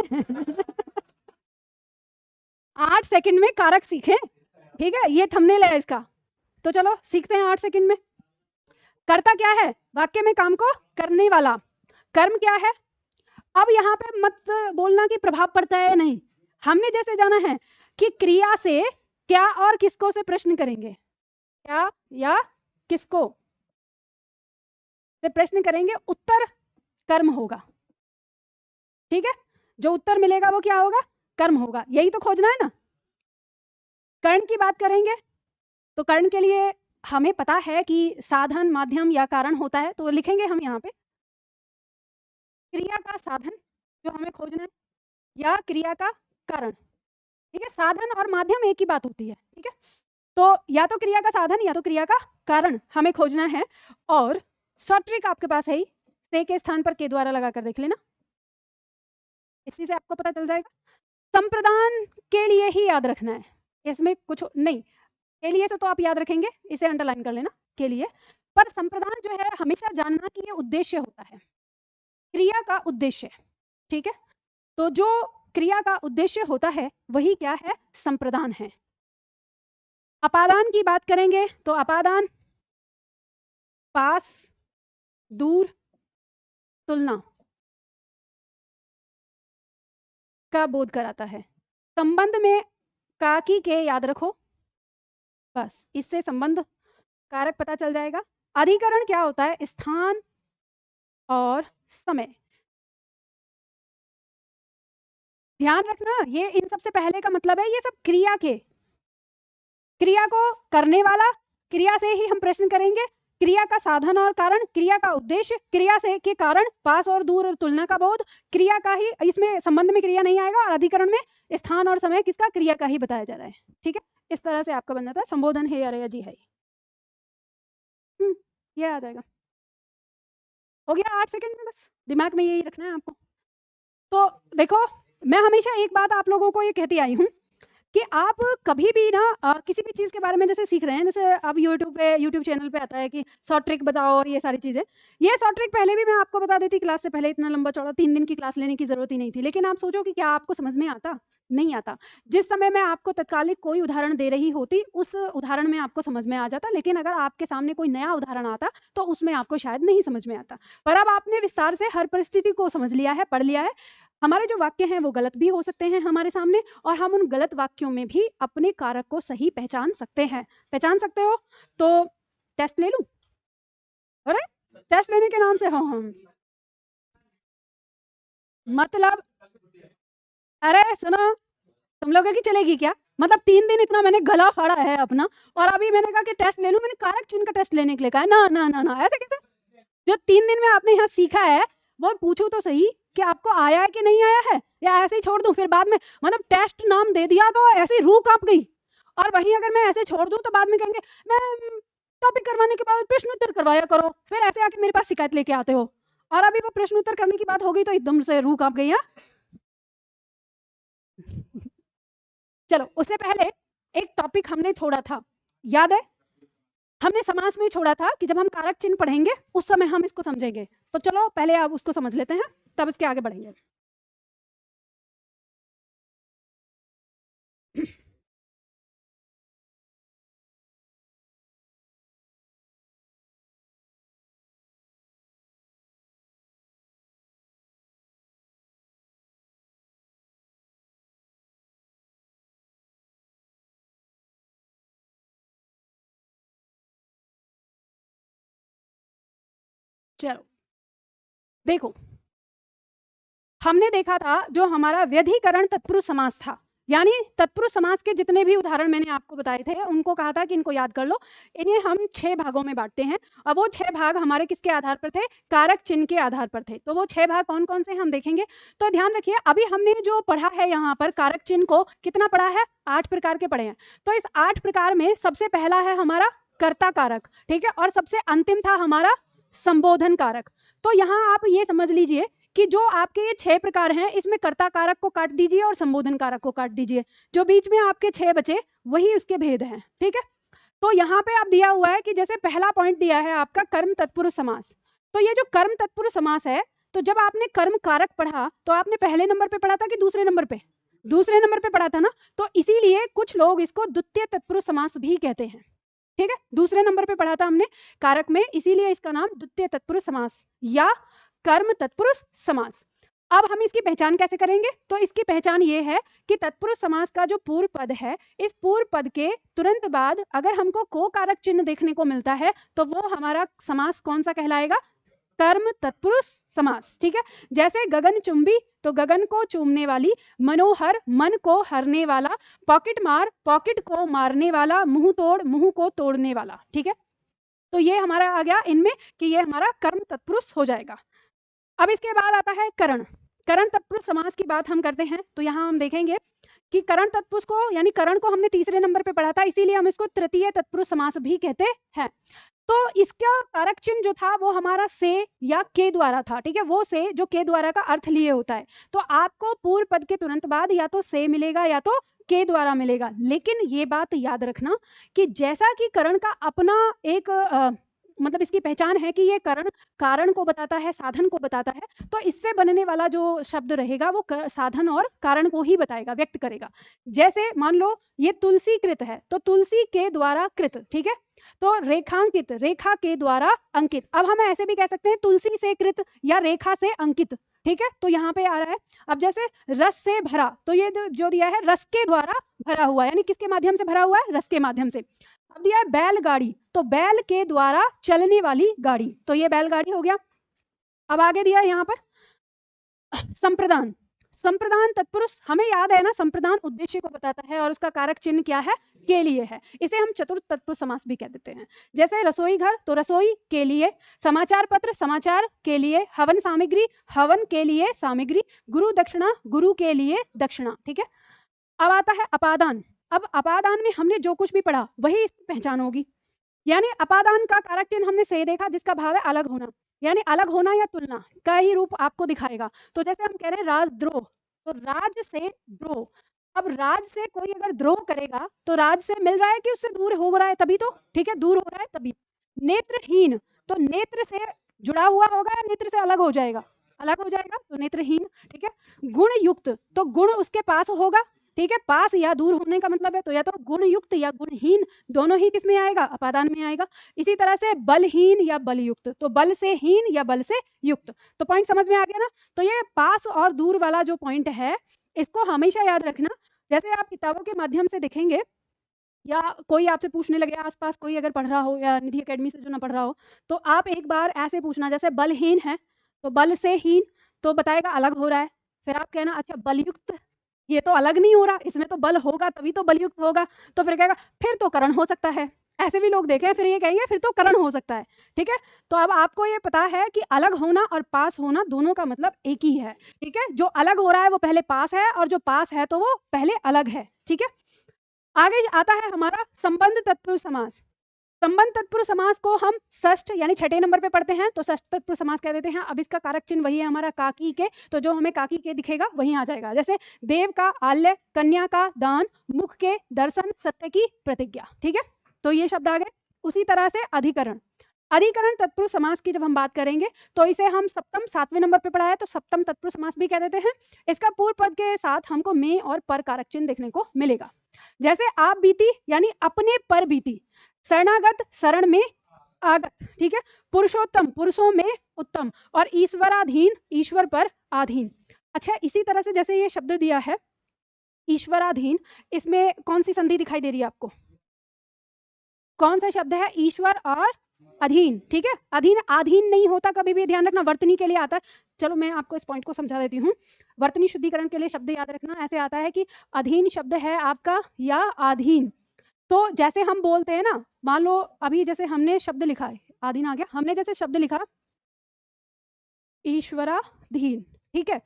8 सेकंड में कारक सीखें, ठीक है, ये थंबनेल है इसका। तो चलो सीखते हैं 8 सेकंड में। कर्ता क्या है? वाक्य में काम को करने वाला। कर्म क्या है? अब यहाँ पे मत बोलना कि प्रभाव पड़ता है, नहीं, हमने जैसे जाना है कि क्रिया से क्या और किसको से प्रश्न करेंगे, क्या या किसको से प्रश्न करेंगे, उत्तर कर्म होगा, ठीक है। जो उत्तर मिलेगा वो क्या होगा? कर्म होगा, यही तो खोजना है ना। कर्ण की बात करेंगे तो कर्ण के लिए हमें पता है कि साधन, माध्यम या कारण होता है, तो लिखेंगे हम यहाँ पे क्रिया का साधन जो हमें खोजना है या क्रिया का कारण, ठीक है। साधन और माध्यम एक ही बात होती है, ठीक है। तो या तो क्रिया का साधन या तो क्रिया का कारण हमें खोजना है। और शॉर्ट ट्रिक आपके पास है ही, से के स्थान पर के द्वारा लगा कर देख लेना, इसी से आपको पता चल जाएगा। संप्रदान के लिए ही याद रखना है, इसमें कुछ नहीं, के लिए से तो आप याद रखेंगे, इसे अंडरलाइन कर लेना के लिए। पर संप्रदान जो है हमेशा जानना कि ये उद्देश्य होता है, क्रिया का उद्देश्य, ठीक है। तो जो क्रिया का उद्देश्य होता है वही क्या है? संप्रदान है। अपादान की बात करेंगे तो अपादान पास, दूर, तुलना का बोध कराता है। संबंध में काकी के याद रखो, बस इससे संबंध कारक पता चल जाएगा। अधिकरण क्या होता है? स्थान और समय। ध्यान रखना, ये इन सबसे पहले का मतलब है ये सब क्रिया के, क्रिया को करने वाला, क्रिया से ही हम प्रश्न करेंगे, क्रिया का साधन और कारण, क्रिया का उद्देश्य, क्रिया से के कारण पास और दूर और तुलना का बोध, क्रिया का ही, इसमें संबंध में क्रिया नहीं आएगा, और अधिकरण में स्थान और समय किसका? क्रिया का ही बताया जा रहा है, ठीक है। इस तरह से आपका बन जाता है संबोधन है अरे जी है, ये आ जाएगा। हो गया 8 सेकंड में, बस दिमाग में यही रखना है आपको। तो देखो, मैं हमेशा एक बात आप लोगों को ये कहती आई हूँ कि आप कभी भी ना किसी भी चीज़ के बारे में जैसे सीख रहे हैं, जैसे अब यूट्यूब चैनल पे आता है कि शॉर्ट ट्रिक बताओ और ये सारी चीज़ें, ये शॉर्ट ट्रिक पहले भी मैं आपको बता देती क्लास से पहले, इतना लंबा चौड़ा 3 दिन की क्लास लेने की ज़रूरत ही नहीं थी। लेकिन आप सोचो कि क्या आपको समझ में आता? नहीं आता। जिस समय मैं आपको तत्कालिक कोई उदाहरण दे रही होती उस उदाहरण में आपको समझ में आ जाता, लेकिन अगर आपके सामने कोई नया उदाहरण आता तो उसमें आपको शायद नहीं समझ में आता। पर अब आपने विस्तार से हर परिस्थिति को समझ लिया है, पढ़ लिया है। हमारे जो वाक्य हैं वो गलत भी हो सकते हैं हमारे सामने, और हम उन गलत वाक्यों में भी अपने कारक को सही पहचान सकते हैं। पहचान सकते हो तो टेस्ट ले लूं? अरे टेस्ट लेने के नाम से हाँ हम मतलब, अरे सुनो, तुम लोगों की चलेगी क्या? मतलब 3 दिन इतना मैंने गला फाड़ा है अपना, और अभी मैंने कहा कि टेस्ट ले लूं, मैंने कारक चिन्ह का टेस्ट लेने के लिए कहा है। ना ना ना ना, ऐसे कैसे? जो 3 दिन में आपने यहाँ सीखा है वो पूछो तो सही कि आपको आया है कि नहीं आया है, या ऐसे ही छोड़ दूं फिर बाद में, मतलब टेस्ट नाम दे दिया तो ऐसे ही रूह कांप गई। और वहीं अगर मैं ऐसे छोड़ दूं तो बाद में कहेंगे मैं टॉपिक करवाने के बाद प्रश्न उत्तर करवाया करो, फिर ऐसे आके मेरे पास शिकायत लेके आते हो। और अभी वो प्रश्न उत्तर करने की बात हो गई तो एकदम से रूह कांप गई। चलो उससे पहले एक टॉपिक हमने छोड़ा था, याद है? हमने समास में छोड़ा था कि जब हम कारक चिन्ह पढ़ेंगे उस समय हम इसको समझेंगे। तो चलो पहले आप उसको समझ लेते हैं, तब इसके आगे बढ़ेंगे। चलो देखो, हमने देखा था जो हमारा व्यधिकरण तत्पुरुष समास था, यानी तत्पुरुष समास के जितने भी उदाहरण मैंने आपको बताए थे उनको कहा था कि इनको याद कर लो। इन्हें हम 6 भागों में बांटते हैं और वो 6 भाग हमारे किसके आधार पर थे? कारक चिन्ह के आधार पर थे। तो वो 6 भाग कौन कौन से हम देखेंगे। तो ध्यान रखिए, अभी हमने जो पढ़ा है यहाँ पर कारक चिन्ह को कितना पढ़ा है? 8 प्रकार के पढ़े हैं। तो इस 8 प्रकार में सबसे पहला है हमारा कर्ता कारक, ठीक है, और सबसे अंतिम था हमारा संबोधन कारक। तो यहाँ आप ये समझ लीजिए कि जो आपके ये 6 प्रकार हैं इसमें कर्ता कारक को काट दीजिए और संबोधन कारक को काट दीजिए, जो बीच में आपके 6 बचे वही उसके भेद हैं, ठीक है। तो यहाँ पे आप दिया हुआ है कि जैसे पहला पॉइंट दिया है आपका कर्म तत्पुरुष समास। तो ये जो कर्म तत्पुरुष समास है, तो जब आपने कर्म कारक पढ़ा तो आपने पहले नंबर पे पढ़ा था कि दूसरे नंबर पे? दूसरे नंबर पे पढ़ा था ना। तो इसीलिए कुछ लोग इसको द्वितीय तत्पुरुष समास भी कहते हैं, ठीक है। दूसरे नंबर पे पढ़ा था हमने कारक में, इसीलिए इसका नाम द्वितीय तत्पुरुष समास या कर्म तत्पुरुष समास। अब हम इसकी पहचान कैसे करेंगे? तो इसकी पहचान ये है कि तत्पुरुष समास का जो पूर्व पद है, इस पूर्व पद के तुरंत बाद अगर हमको को कारक चिन्ह देखने को मिलता है तो वो हमारा समास कौन सा कहलाएगा? कर्म तत्पुरुष समास, ठीक है। जैसे गगन चुंबी, तो गगन को चूमने वाली, मनोहर मन को हरने वाला, पॉकेट मार पॉकेट को मारने वाला, मुंह तोड़ मुंह को तोड़ने वाला, ठीक है। तो ये हमारा आ गया इनमें कि ये हमारा कर्म तत्पुरुष हो जाएगा। अब इसके बाद आता है करण। करण तत्पुरुष समास की बात हम करते हैं तो यहाँ हम देखेंगे कि करण तत्पुरुष को यानी करण को हमने तीसरे नंबर पे पढ़ा था, इसीलिए हम इसको तृतीय तत्पुरुष समास भी कहते हैं। तो इसका कारक चिन्ह जो था वो हमारा से या के द्वारा था, ठीक है। वो से जो के द्वारा का अर्थ लिए होता है, तो आपको पूर्व पद के तुरंत बाद या तो से मिलेगा या तो के द्वारा मिलेगा। लेकिन ये बात याद रखना कि जैसा कि करण का अपना एक मतलब इसकी पहचान है कि ये करण कारण को बताता है, साधन को बताता है, तो इससे बनने वाला जो शब्द रहेगा वो साधन और कारण को ही बताएगा, व्यक्त करेगा। जैसे मान लो ये तुलसी कृत है, तो तुलसी के द्वारा कृत, ठीक है। तो रेखांकित, रेखा के द्वारा अंकित। अब हम ऐसे भी कह सकते हैं तुलसी से कृत या रेखा से अंकित, ठीक है। तो यहाँ पे आ रहा है। अब जैसे रस से भरा, तो ये जो दिया है रस के द्वारा भरा हुआ, यानी किसके माध्यम से भरा हुआ है? रस के माध्यम से। अब दिया है बैलगाड़ी, तो बैल के द्वारा चलने वाली गाड़ी, तो ये बैलगाड़ी हो गया। अब आगे दिया है यहाँ पर संप्रदान। संप्रदान तत्पुरुष, हमें याद है ना, संप्रदान उद्देश्य को बताता है और उसका कारक चिन्ह क्या है? के लिए है। इसे हम चतुर्थ तत्पुरुष समास भी कह देते हैं। जैसे रसोई घर, तो रसोई के लिए, समाचार पत्र समाचार के लिए, हवन सामग्री हवन के लिए सामग्री, गुरु दक्षिणा गुरु के लिए दक्षिणा, ठीक है। अब आता है अपादान। अब अपादान में हमने जो कुछ भी पढ़ा वही इसकी पहचान होगी। यानी अपादान का कारक चिन्ह हमने से देखा, जिसका भाव है अलग होना, यानी अलग होना या तुलना का ही रूप आपको दिखाएगा। तो जैसे हम कह रहे हैं राजद्रोह, तो राज से द्रोह। अब राज से कोई अगर द्रोह करेगा तो राज से मिल रहा है कि उससे दूर हो रहा है, तभी तो, ठीक है, दूर हो रहा है तभी। नेत्रहीन, तो नेत्र से जुड़ा हुआ होगा या नेत्र से अलग हो जाएगा? अलग हो जाएगा, तो नेत्रहीन, ठीक है। गुण युक्त, तो गुण उसके पास होगा, ठीक है। पास या दूर होने का मतलब है, तो या तो गुण युक्त या गुणहीन, दोनों ही किस में आएगा? अपादान में आएगा। इसी तरह से बलहीन या बलयुक्त, तो बल से हीन या बल से युक्त। तो पॉइंट समझ में आ गया ना। तो ये पास और दूर वाला जो पॉइंट है इसको हमेशा याद रखना। जैसे आप किताबों के माध्यम से देखेंगे या कोई आपसे पूछने लगे, आसपास कोई अगर पढ़ रहा हो या निधि एकेडमी से जो ना पढ़ रहा हो, तो आप एक बार ऐसे पूछना, जैसे बलहीन है तो बल से हीन, तो बताएगा अलग हो रहा है। फिर आप कहना अच्छा बलयुक्त, ये तो अलग नहीं हो रहा, इसमें तो बल होगा तभी तो बलयुक्त होगा। तो फिर कहेगा फिर तो करण हो सकता है। ऐसे भी लोग देखे, फिर ये कहेंगे फिर तो करण हो सकता है, ठीक है। तो अब आपको ये पता है कि अलग होना और पास होना दोनों का मतलब एक ही है, ठीक है। जो अलग हो रहा है वो पहले पास है और जो पास है तो वो पहले अलग है, ठीक है। आगे आता है हमारा संबंध तत्पुरुष समास। संबंध तत्पुरुष समास को हम षष्ठ यानी छठे नंबर पे पढ़ते हैं, तो षष्ठ तत्पुरुष समास कह देते हैं। अब इसका कारक चिन्ह वही है हमारा काकी के, तो जो हमें काकी के दिखेगा वही आ जाएगा। जैसे देव का आल्य, कन्या का दान, मुख के दर्शन, सत्य की प्रतिज्ञा, ठीक है। तो ये शब्द आ गए। उसी तरह से अधिकरण। अधिकरण तत्पुरुष समास की जब हम बात करेंगे तो इसे हम सप्तम 7वें नंबर पे पढ़ा है, तो सप्तम तत्पुरुष समास भी कह देते हैं। इसका पूर्व पद के साथ हमको में और पर कारक चिन्ह देखने को मिलेगा। जैसे आप बीती यानी अपने पर बीती, शरणागत शरण में आगत, ठीक है। पुरुषोत्तम पुरुषों में उत्तम, और ईश्वराधीन ईश्वर पर आधीन। अच्छा, इसी तरह से जैसे ये शब्द दिया है ईश्वराधीन, इसमें कौन सी संधि दिखाई दे रही है आपको? कौन सा शब्द है? ईश्वर और अधीन, ठीक है, अधीन आधीन नहीं होता कभी भी, ध्यान रखना, वर्तनी के लिए आता है। चलो मैं आपको इस पॉइंट को समझा देती हूँ। वर्तनी शुद्धिकरण के लिए शब्द याद रखना, ऐसे आता है कि अधीन शब्द है आपका या आधीन। तो जैसे हम बोलते हैं ना, मान लो अभी जैसे हमने शब्द लिखा है, आधीन आ गया, हमने जैसे शब्द लिखा ईश्वराधीन, ठीक है,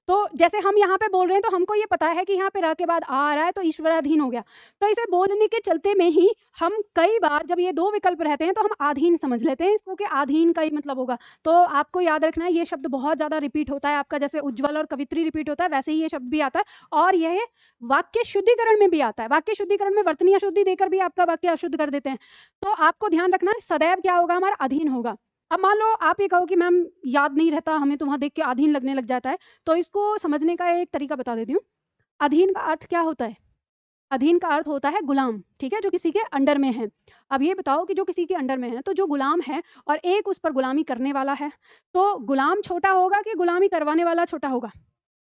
तो जैसे हम यहाँ पे बोल रहे हैं तो हमको ये पता है कि यहाँ पे र के बाद आ रहा है तो ईश्वराधीन हो गया। तो इसे बोलने के चलते में ही हम कई बार जब ये दो विकल्प रहते हैं तो हम आधीन समझ लेते हैं इसको कि आधीन का ही मतलब होगा। तो आपको याद रखना है ये शब्द बहुत ज़्यादा रिपीट होता है आपका, जैसे उज्ज्वल और कवित्री रिपीट होता है वैसे ही ये शब्द भी आता है, और यह वाक्य शुद्धिकरण में भी आता है। वाक्य शुद्धिकरण में वर्तनी अशुद्धि देकर भी आपका वाक्य अशुद्ध कर देते हैं। तो आपको ध्यान रखना है सदैव क्या होगा, हमारा अधीन होगा। अब मान लो आप ये कहो कि मैम याद नहीं रहता हमें, तो वहाँ देख के अधीन लगने लग जाता है, तो इसको समझने का एक तरीका बता देती हूँ। अधीन का अर्थ क्या होता है? अधीन का अर्थ होता है गुलाम, ठीक है, जो किसी के अंडर में है। अब ये बताओ कि जो किसी के अंडर में है, तो जो गुलाम है और एक उस पर गुलामी करने वाला है, तो गुलाम छोटा होगा कि गुलामी करवाने वाला छोटा होगा?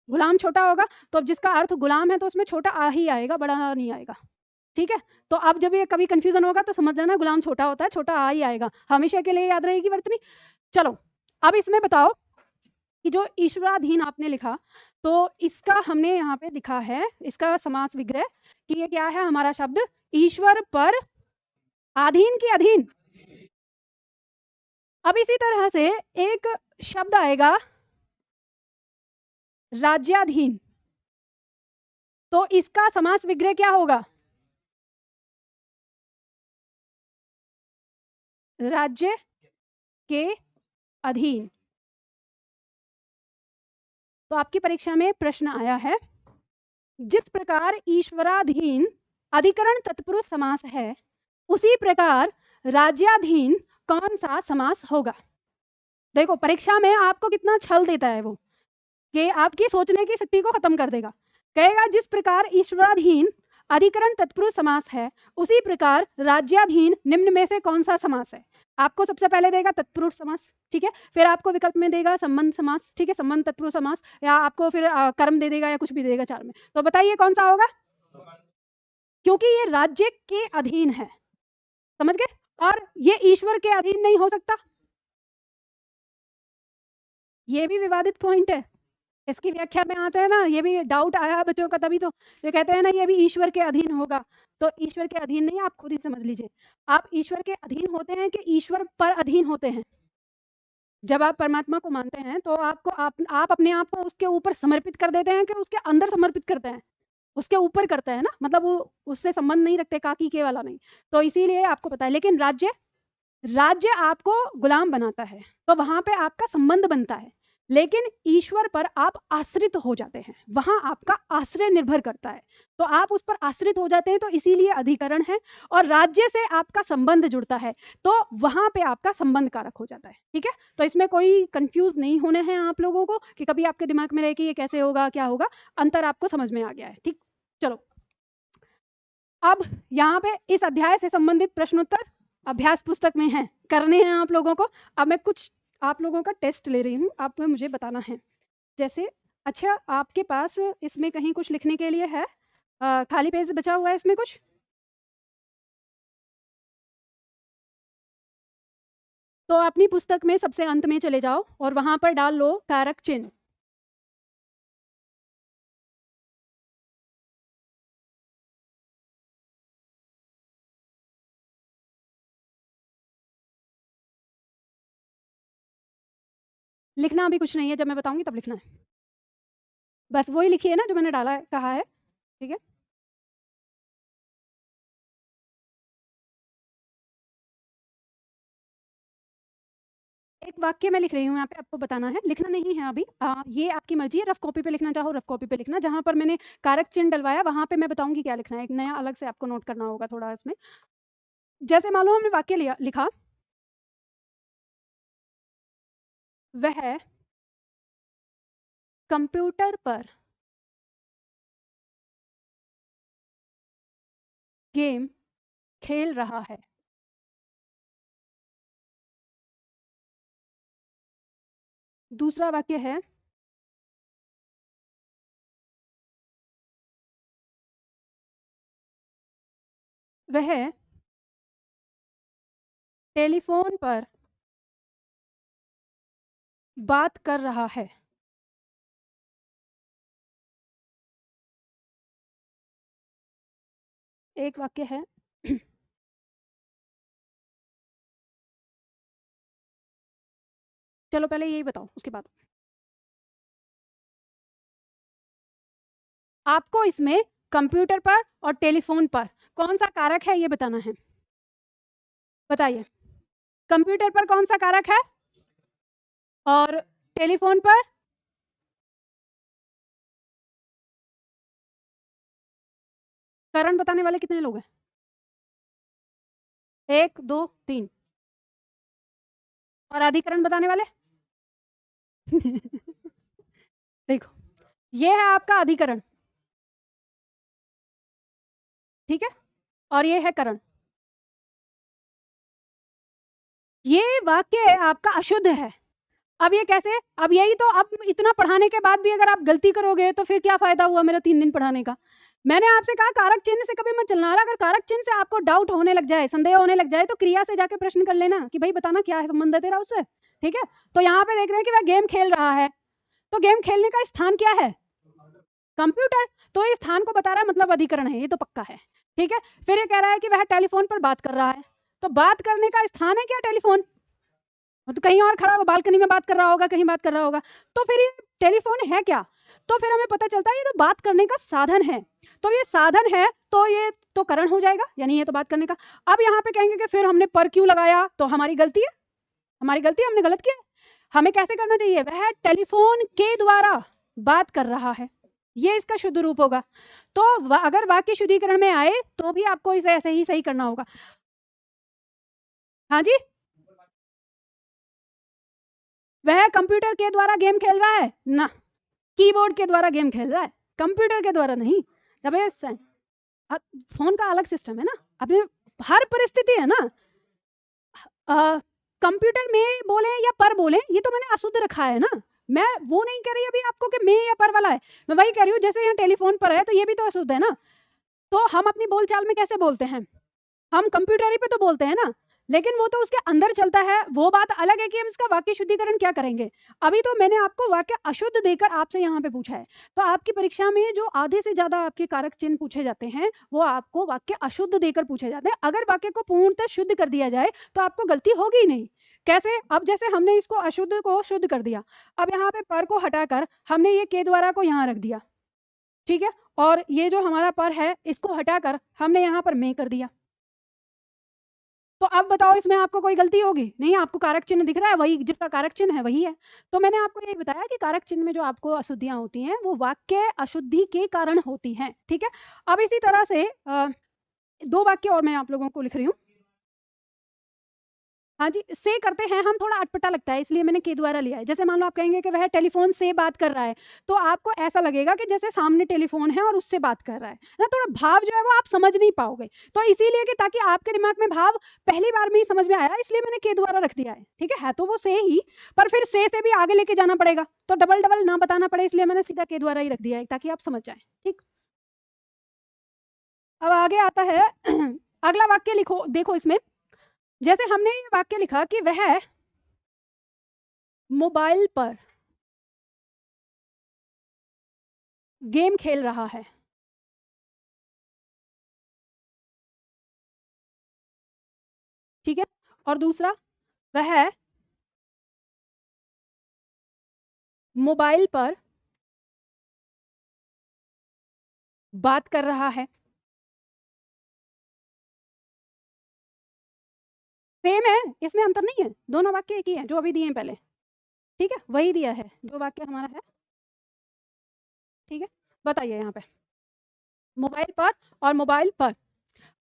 गुलाम छोटा होगा, तो अब जिसका अर्थ गुलाम है तो उसमें छोटा आ ही आएगा, बड़ा नहीं आएगा, ठीक है। तो अब जब ये कभी कंफ्यूजन होगा तो समझ जाना गुलाम छोटा होता है, छोटा आ ही आएगा, हमेशा के लिए याद रहेगी वर्तनी। चलो अब इसमें बताओ कि जो ईश्वराधीन आपने लिखा, तो इसका हमने यहाँ पे लिखा है इसका समास विग्रह कि ये क्या है, हमारा शब्द ईश्वर पर आधीन की अधीन। अब इसी तरह से एक शब्द आएगा राज्याधीन, तो इसका समास विग्रह क्या होगा? राज्य के अधीन। तो आपकी परीक्षा में प्रश्न आया है, जिस प्रकार ईश्वराधीन अधिकरण तत्पुरुष समास है, उसी प्रकार राज्याधीन कौन सा समास होगा? देखो परीक्षा में आपको कितना छल देता है वो, कि आपकी सोचने की शक्ति को खत्म कर देगा। कहेगा जिस प्रकार ईश्वराधीन अधिकरण तत्पुरुष समास है, उसी प्रकार राज्याधीन निम्न में से कौन सा समास है? आपको सबसे पहले देगा तत्पुरुष समास, ठीक है, फिर आपको विकल्प में देगा संबंध समास, ठीक है, संबंध तत्पुरुष समास, या आपको फिर कर्म दे देगा या कुछ भी दे देगा चार में। तो बताइए कौन सा होगा? क्योंकि ये राज्य के अधीन है, समझ गए, और ये ईश्वर के अधीन नहीं हो सकता। ये भी विवादित पॉइंट है, इसकी व्याख्या में आता है ना, ये भी डाउट आया है बच्चों का, तभी तो ये कहते हैं ना ये भी ईश्वर के अधीन होगा। तो ईश्वर के अधीन नहीं, आप खुद ही समझ लीजिए, आप ईश्वर के अधीन होते हैं कि ईश्वर पर अधीन होते हैं? जब आप परमात्मा को मानते हैं तो आपको आप अपने आप को उसके ऊपर समर्पित कर देते हैं कि उसके अंदर समर्पित करते हैं? उसके ऊपर करते हैं ना, मतलब वो उससे संबंध नहीं रखते, काकी के वाला नहीं। तो इसीलिए आपको पता है। लेकिन राज्य, राज्य आपको गुलाम बनाता है, तो वहां पे आपका संबंध बनता है, लेकिन ईश्वर पर आप आश्रित हो जाते हैं, वहां आपका आश्रय निर्भर करता है, तो आप उस पर आश्रित हो जाते हैं, तो इसीलिए अधिकरण है। और राज्य से आपका संबंध जुड़ता है, तो वहां पे आपका संबंध कारक हो जाता है, ठीक है। तो इसमें कोई कंफ्यूज नहीं होने हैं आप लोगों को कि कभी आपके दिमाग में रहे कि ये कैसे होगा क्या होगा, अंतर आपको समझ में आ गया है, ठीक। चलो अब यहाँ पे इस अध्याय से संबंधित प्रश्नोत्तर अभ्यास पुस्तक में हैं, करने हैं आप लोगों को। अब मैं कुछ आप लोगों का टेस्ट ले रही हूँ, आप में मुझे बताना है। जैसे अच्छा आपके पास इसमें कहीं कुछ लिखने के लिए है? खाली पेज बचा हुआ है इसमें कुछ? तो अपनी पुस्तक में सबसे अंत में चले जाओ और वहां पर डाल लो कारक चिन्ह। लिखना अभी कुछ नहीं है, जब मैं बताऊंगी तब लिखना है, बस वही लिखिए ना जो मैंने डाला है, कहा है, ठीक है। एक वाक्य मैं लिख रही हूँ यहाँ पे, आपको बताना है, लिखना नहीं है अभी। ये आपकी मर्जी है, रफ कॉपी पे लिखना चाहो रफ कॉपी पे लिखना, जहाँ पर मैंने कारक चिन्ह डलवाया वहां पे मैं बताऊंगी क्या लिखना है, एक नया अलग से आपको नोट करना होगा थोड़ा इसमें। जैसे मान लो हमने वाक्य लिखा, वह कंप्यूटर पर गेम खेल रहा है। दूसरा वाक्य है, वह टेलीफोन पर बात कर रहा है। एक वाक्य है। चलो पहले यही बताओ, उसके बाद आपको इसमें कंप्यूटर पर और टेलीफोन पर कौन सा कारक है ये बताना है। बताइए, कंप्यूटर पर कौन सा कारक है और टेलीफोन पर? कारण बताने वाले कितने लोग हैं? 1 2 3। और अधिकरण बताने वाले? देखो, ये है आपका अधिकरण, ठीक है, और ये है करण। ये वाक्य आपका अशुद्ध है। अब ये कैसे? अब यही तो, अब इतना पढ़ाने के बाद भी अगर आप गलती करोगे तो फिर क्या फायदा हुआ मेरा 3 दिन पढ़ाने का। मैंने आपसे कहा कारक चिन्ह से कभी मत चलना। अगर कारक चिन्ह से आपको डाउट होने लग जाए, संदेह होने लग जाए, तो क्रिया से जाके प्रश्न कर लेना कि भाई बताना क्या है संबंध है तेरा उससे, ठीक है। तो यहाँ पे देख रहे हैं कि वह गेम खेल रहा है, तो गेम खेलने का स्थान क्या है? कंप्यूटर। तो इस स्थान को बता रहा है, मतलब अधिकरण है, ये तो पक्का है, ठीक है। फिर ये कह रहा है कि वह टेलीफोन पर बात कर रहा है, तो बात करने का स्थान है क्या टेलीफोन? तो कहीं और खड़ा होगा, बालकनी में बात कर रहा होगा, कहीं बात कर रहा होगा, तो फिर ये टेलीफोन है क्या? तो फिर हमें पता चलता है ये तो बात करने का साधन है। तो ये साधन है तो ये तो करण हो जाएगा, यानी ये तो बात करने का। अब यहाँ पे कहेंगे कि फिर हमने पर क्यों लगाया, तो हमारी गलती है, हमारी गलती है, हमने गलत किया। हमें कैसे करना चाहिए? वह टेलीफोन के द्वारा बात कर रहा है, ये इसका शुद्ध रूप होगा। तो अगर वाक्य शुद्धिकरण में आए तो भी आपको इसे ऐसे ही सही करना होगा। हाँ जी, वह कंप्यूटर के द्वारा गेम खेल रहा है ना, कीबोर्ड के द्वारा गेम खेल रहा है, कंप्यूटर के द्वारा नहीं। जब ये फोन का अलग सिस्टम है ना, अभी हर परिस्थिति है ना। कंप्यूटर में बोले या पर बोले, ये तो मैंने अशुद्ध रखा है ना। मैं वो नहीं कह रही अभी आपको कि में या पर वाला है, मैं वही कह रही हूँ जैसे यहाँ टेलीफोन पर है तो ये भी तो अशुद्ध है ना। तो हम अपनी बोलचाल में कैसे बोलते हैं? हम कंप्यूटर ही पे तो बोलते हैं ना, लेकिन वो तो उसके अंदर चलता है, वो बात अलग है कि हम इसका वाक्य शुद्धिकरण क्या करेंगे। अभी तो मैंने आपको वाक्य अशुद्ध देकर आपसे यहाँ पे पूछा है। तो आपकी परीक्षा में जो आधे से ज्यादा आपके कारक चिन्ह पूछे जाते हैं वो आपको वाक्य अशुद्ध देकर पूछे जाते हैं। अगर वाक्य को पूर्णतः शुद्ध कर दिया जाए तो आपको गलती होगी ही नहीं। कैसे? अब जैसे हमने इसको अशुद्ध को शुद्ध कर दिया, अब यहाँ पे पर को हटाकर हमने ये के द्वारा को यहाँ रख दिया, ठीक है, और ये जो हमारा पर है इसको हटाकर हमने यहाँ पर में कर दिया। तो अब बताओ इसमें आपको कोई गलती होगी? नहीं, आपको कारक चिन्ह दिख रहा है, वही जिसका कारक चिन्ह है वही है। तो मैंने आपको यही बताया कि कारक चिन्ह में जो आपको अशुद्धियां होती हैं वो वाक्य अशुद्धि के कारण होती हैं, ठीक है। अब इसी तरह से 2 वाक्य और मैं आप लोगों को लिख रही हूँ। हाँ जी, से करते हैं हम, थोड़ा अटपटा लगता है इसलिए मैंने के द्वारा लिया है। जैसे मान लो आप कहेंगे कि वह टेलीफोन से बात कर रहा है, तो आपको ऐसा लगेगा कि जैसे सामने टेलीफोन है और उससे बात कर रहा है ना, थोड़ा भाव जो है वो आप समझ नहीं पाओगे। तो इसीलिए कि ताकि आपके दिमाग में भाव पहली बार में ही समझ में आया, इसलिए मैंने के द्वारा रख दिया है, ठीक है तो वो से ही, पर फिर से भी आगे लेके जाना पड़ेगा, तो डबल डबल ना बताना पड़े, इसलिए मैंने सीधा के द्वारा ही रख दिया है ताकि आप समझ जाए, ठीक। अब आगे आता है अगला वाक्य लिखो, देखो इसमें जैसे हमने ये वाक्य लिखा कि वह मोबाइल पर गेम खेल रहा है, ठीक है, और दूसरा वह मोबाइल पर बात कर रहा है। सेम है, इसमें अंतर नहीं है, दोनों वाक्य एक ही है जो अभी दिए हैं पहले, ठीक है, वही दिया है जो वाक्य हमारा है, ठीक है। बताइए यहाँ पे मोबाइल पर और मोबाइल पर।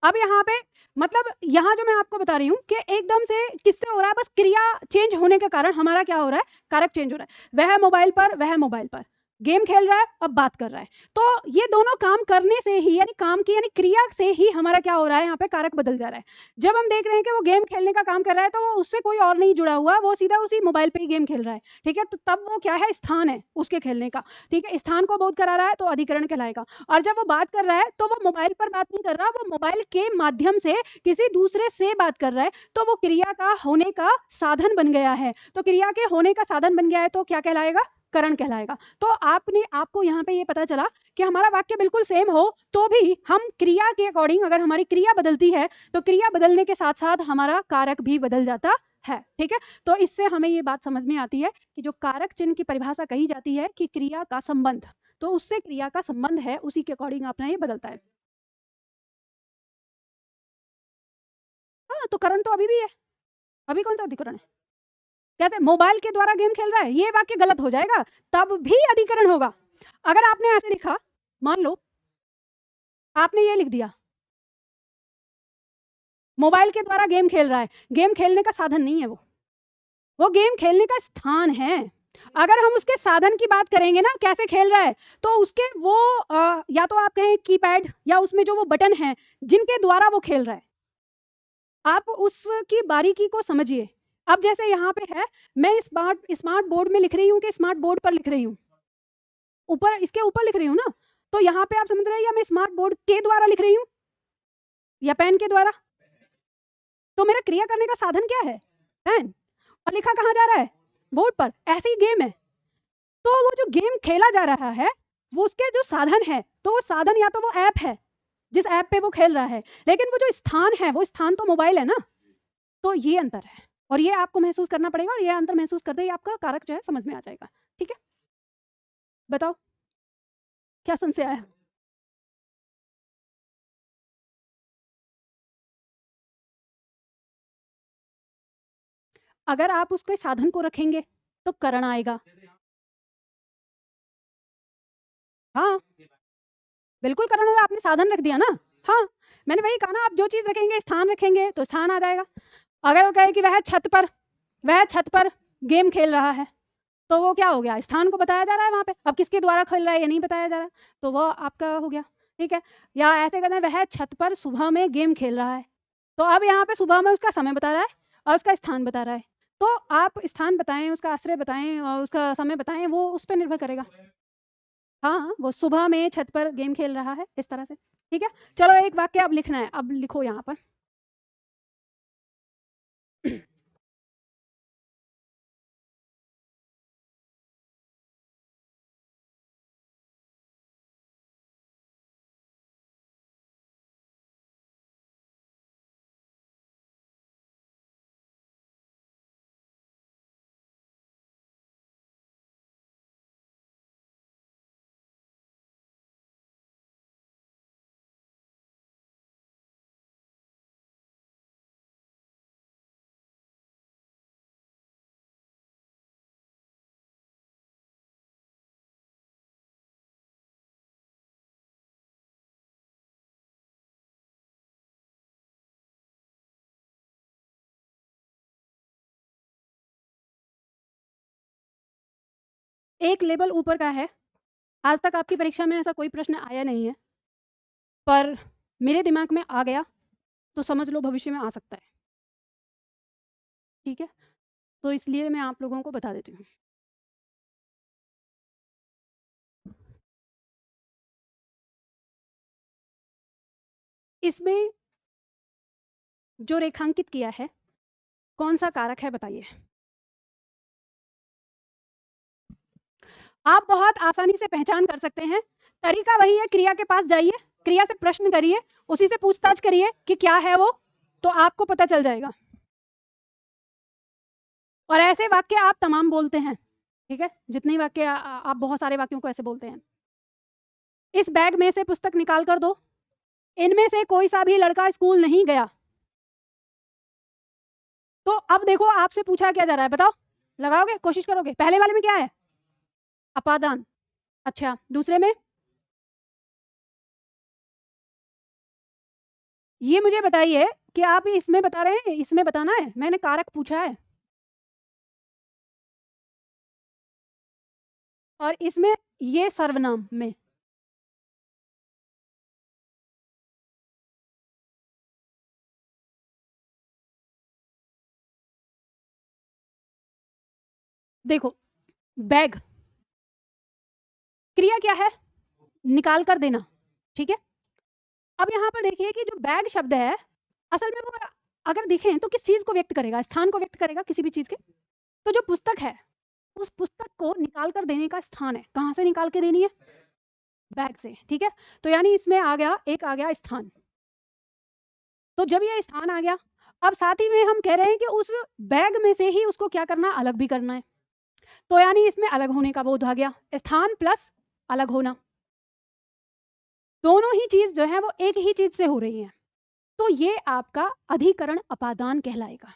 अब यहाँ पे मतलब यहाँ जो मैं आपको बता रही हूँ कि एकदम से किससे हो रहा है, बस क्रिया चेंज होने के कारण हमारा क्या हो रहा है, कारक चेंज हो रहा है। वह मोबाइल पर, वह मोबाइल पर, गेम खेल रहा है, अब बात कर रहा है। तो ये दोनों काम करने से ही, यानी काम की यानी क्रिया से ही हमारा क्या हो रहा है, यहाँ पे कारक बदल जा रहा है। जब हम देख रहे हैं कि वो गेम खेलने का काम कर रहा है तो वो उससे कोई और नहीं जुड़ा हुआ, वो सीधा उसी मोबाइल पे ही गेम खेल रहा है, ठीक है। तो तब वो क्या है, स्थान है उसके खेलने का, ठीक है। स्थान को बोध करा रहा है तो अधिकरण कहलाएगा। और जब वो बात कर रहा है तो वो मोबाइल पर बात नहीं कर रहा, वो मोबाइल के माध्यम से किसी दूसरे से बात कर रहा है, तो वो क्रिया का होने का साधन बन गया है। तो क्रिया के होने का साधन बन गया है तो क्या कहलाएगा, करण कहलाएगा। तो आपको यहाँ पे ये पता चला कि हमारा वाक्य बिल्कुल सेम हो तो भी हम क्रिया के अकॉर्डिंग, अगर हमारी क्रिया बदलती है तो क्रिया बदलने के साथ साथ हमारा कारक भी बदल जाता है, ठीक है। तो इससे हमें ये बात समझ में आती है कि जो कारक चिन्ह की परिभाषा कही जाती है कि क्रिया का संबंध, तो उससे क्रिया का संबंध है, उसी के अकॉर्डिंग अपना ये बदलता है। हाँ, तो करण तो अभी भी है, अभी कौन सा अधिकरण है। कैसे, मोबाइल के द्वारा गेम खेल रहा है, ये वाक्य गलत हो जाएगा, तब भी अधिकरण होगा। अगर आपने ऐसे लिखा, मान लो आपने ये लिख दिया, मोबाइल के द्वारा गेम खेल रहा है, गेम खेलने का साधन नहीं है वो गेम खेलने का स्थान है। अगर हम उसके साधन की बात करेंगे ना, कैसे खेल रहा है, तो उसके वो या तो आप कहें कीपैड, या उसमें जो वो बटन है जिनके द्वारा वो खेल रहा है, आप उसकी बारीकी को समझिए। अब जैसे यहाँ पे है, मैं स्मार्ट बोर्ड में लिख रही हूँ कि स्मार्ट बोर्ड पर लिख रही हूँ, ऊपर, इसके ऊपर लिख रही हूँ ना, तो यहाँ पे आप समझ रहे हैं, या मैं स्मार्ट बोर्ड के द्वारा लिख रही हूँ या पेन के द्वारा, तो मेरा क्रिया करने का साधन क्या है, पेन, और लिखा कहाँ जा रहा है, बोर्ड पर। ऐसे ही गेम है, तो वो जो गेम खेला जा रहा है वो उसके जो साधन है, तो वो साधन या तो वो ऐप है जिस ऐप पे वो खेल रहा है, लेकिन वो जो स्थान है, वो स्थान तो मोबाइल है ना। तो ये अंतर है, और ये आपको महसूस करना पड़ेगा, और ये अंतर महसूस करते ही आपका कारक जो है समझ में आ जाएगा, ठीक है। बताओ क्या संशय आया। अगर आप उसके साधन को रखेंगे तो करण आएगा। हाँ, बिल्कुल करण होगा, आपने साधन रख दिया ना। हाँ, मैंने वही कहा ना, आप जो चीज रखेंगे, स्थान रखेंगे तो स्थान आ जाएगा। अगर वो कहे कि वह छत पर गेम खेल रहा है, तो वो क्या हो गया, स्थान को बताया जा रहा है वहां पे। अब किसके द्वारा खेल रहा है ये नहीं बताया जा रहा, तो वो आपका हो गया, ठीक है। या ऐसे कहते हैं, वह छत पर सुबह में गेम खेल रहा है, तो अब यहाँ पे सुबह में उसका समय बता रहा है और उसका स्थान बता रहा है, तो आप स्थान बताएं, उसका आश्रय बताएं और उसका समय बताएं, वो उस पर निर्भर करेगा। हाँ, वो सुबह में छत पर गेम खेल रहा है, इस तरह से, ठीक है। चलो एक वाक्य अब लिखना है, अब लिखो यहाँ पर। एक लेवल ऊपर का है, आज तक आपकी परीक्षा में ऐसा कोई प्रश्न आया नहीं है, पर मेरे दिमाग में आ गया तो समझ लो भविष्य में आ सकता है, ठीक है। तो इसलिए मैं आप लोगों को बता देती हूँ। इसमें जो रेखांकित किया है, कौन सा कारक है बताइए। आप बहुत आसानी से पहचान कर सकते हैं, तरीका वही है, क्रिया के पास जाइए, क्रिया से प्रश्न करिए, उसी से पूछताछ करिए कि क्या है वो, तो आपको पता चल जाएगा। और ऐसे वाक्य आप तमाम बोलते हैं, ठीक है, जितने वाक्य आप बहुत सारे वाक्यों को ऐसे बोलते हैं। इस बैग में से पुस्तक निकाल कर दो, इनमें से कोई सा भी लड़का स्कूल नहीं गया। तो अब देखो आपसे पूछा क्या जा रहा है, बताओ, लगाओगे, कोशिश करोगे। पहले वाले में क्या है, अपादान। अच्छा, दूसरे में ये मुझे बताइए कि आप इसमें बता रहे हैं, इसमें बताना है, मैंने कारक पूछा है। और इसमें ये सर्वनाम में देखो, बैग क्रिया क्या है? निकाल कर देना, ठीक है। अब यहाँ पर देखिए कि जो बैग शब्द है, असल में वो अगर देखें तो किस चीज को व्यक्त करेगा? स्थान को व्यक्त करेगा किसी भी चीज के। तो जो पुस्तक है, उस पुस्तक को निकाल कर देने का स्थान है। कहाँ से निकाल के देनी है? बैग से, ठीक है। तो यानी इसमें आ गया स्थान। तो जब ये स्थान आ गया, अब साथ ही में हम कह रहे हैं कि उस बैग में से ही उसको क्या करना, अलग भी करना है। तो यानी इसमें अलग होने का बोध आ गया, स्थान प्लस अलग होना, दोनों ही चीज जो है वो एक ही चीज से हो रही है। तो ये आपका अधिकरण अपादान कहलाएगा।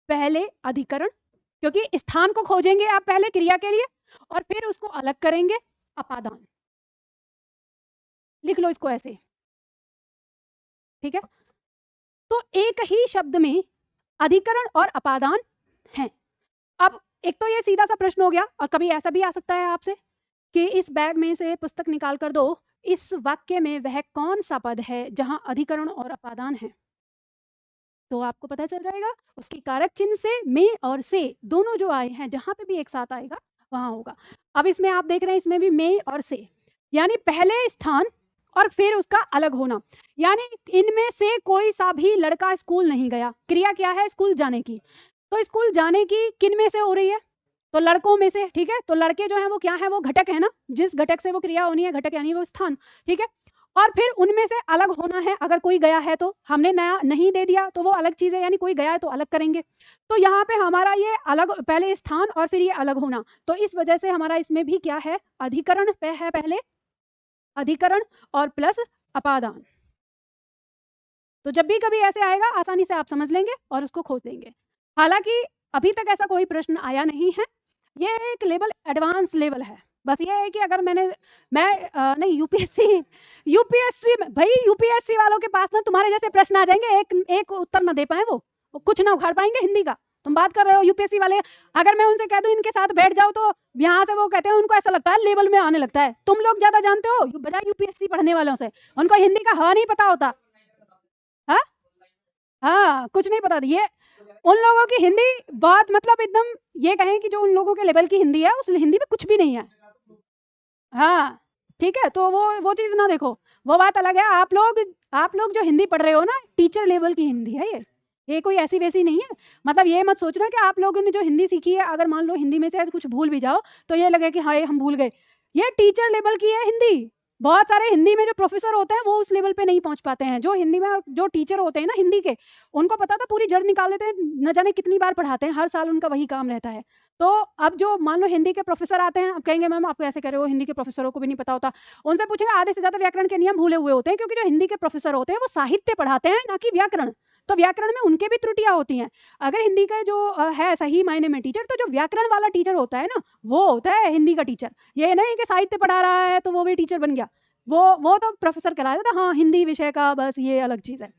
पहले अधिकरण, क्योंकि स्थान को खोजेंगे आप पहले क्रिया के लिए और फिर उसको अलग करेंगे, अपादान। लिख लो इसको ऐसे, ठीक है। तो एक ही शब्द में अधिकरण और अपादान है। अब एक तो ये सीधा सा प्रश्न हो गया, और कभी ऐसा भी आ सकता है आपसे कि इस बैग में से पुस्तक निकाल कर दो, इस वाक्य में वह कौन सा पद है जहां अधिकरण और अपादान है। तो आपको पता चल जाएगा, उसकी कारक चिन्ह से में और से दोनों जो आए हैं, जहां पे भी एक साथ आएगा वहां होगा। अब इसमें आप देख रहे हैं, इसमें भी में और से, यानी पहले स्थान और फिर उसका अलग होना। यानी इनमें से कोई सा भी लड़का स्कूल नहीं गया। क्रिया क्या है? स्कूल जाने की। तो स्कूल जाने की किन में से हो रही है? तो लड़कों में से, ठीक है। तो लड़के जो हैं वो क्या है? वो घटक है ना, जिस घटक से वो क्रिया होनी है, घटक यानी वो स्थान, ठीक है। और फिर उनमें से अलग होना है, अगर कोई गया है तो हमने नया नहीं दे दिया तो वो अलग चीज है, यानी कोई गया है तो अलग करेंगे। तो यहाँ पे हमारा ये अलग, पहले स्थान और फिर ये अलग होना, तो इस वजह से हमारा इसमें भी क्या है? अधिकरण पे है पहले, अधिकरण और प्लस अपादान। तो जब भी कभी ऐसे आएगा आसानी से आप समझ लेंगे और उसको खोज देंगे। हालांकि अभी तक ऐसा कोई प्रश्न आया नहीं है, ये एक लेवल एडवांस लेवल है। बस ये है कि अगर मैं नहीं, यूपीएससी भाई, यूपीएससी वालों के पास ना तुम्हारे जैसे प्रश्न आ जाएंगे, एक उत्तर ना दे पाए, वो कुछ ना उखाड़ पाएंगे हिंदी का। तुम बात कर रहे हो यूपीएससी वाले, अगर मैं उनसे कह दूं इनके साथ बैठ जाओ, तो यहाँ से वो कहते हैं, उनको ऐसा लगता है लेवल में आने लगता है। तुम लोग ज्यादा जानते हो बजाय यूपीएससी पढ़ने वालों से, उनको हिंदी का ह नहीं पता होता। हाँ हाँ, कुछ नहीं पता। ये उन लोगों की हिंदी बहुत, मतलब एकदम ये कहें कि जो उन लोगों के लेवल की हिंदी है, उस हिंदी में कुछ भी नहीं है। हाँ, ठीक है। तो वो चीज़ ना देखो, वो बात अलग है। आप लोग जो हिंदी पढ़ रहे हो ना, टीचर लेवल की हिंदी है ये कोई ऐसी वैसी नहीं है। मतलब ये मत सोचना कि आप लोगों ने जो हिंदी सीखी है, अगर मान लो हिंदी में से कुछ भूल भी जाओ तो ये लगे कि हाँ ये हम भूल गए। ये टीचर लेवल की है हिंदी। बहुत सारे हिंदी में जो प्रोफेसर होते हैं वो उस लेवल पे नहीं पहुंच पाते हैं। जो हिंदी में जो टीचर होते हैं ना हिंदी के, उनको पता था पूरी जड़ निकाल लेते हैं, न जाने कितनी बार पढ़ाते हैं, हर साल उनका वही काम रहता है। तो अब जो मान लो हिंदी के प्रोफेसर आते हैं, अब कहेंगे मैम आप ऐसे कह रहे हो, हिंदी के प्रोफेसरों को भी नहीं पता होता। उनसे पूछेंगे, आधे से ज़्यादा व्याकरण के नियम भूले हुए होते हैं, क्योंकि जो हिंदी के प्रोफेसर होते हैं वो साहित्य पढ़ाते हैं, ना कि व्याकरण। तो व्याकरण में उनके भी त्रुटियां होती हैं। अगर हिंदी का जो है सही मायने में टीचर, तो जो व्याकरण वाला टीचर होता है ना, वो होता है हिंदी का टीचर। ये नहीं कि साहित्य पढ़ा रहा है तो वो भी टीचर बन गया, वो तो प्रोफेसर करा देता। हाँ, हिंदी विषय का बस ये अलग चीज़ है,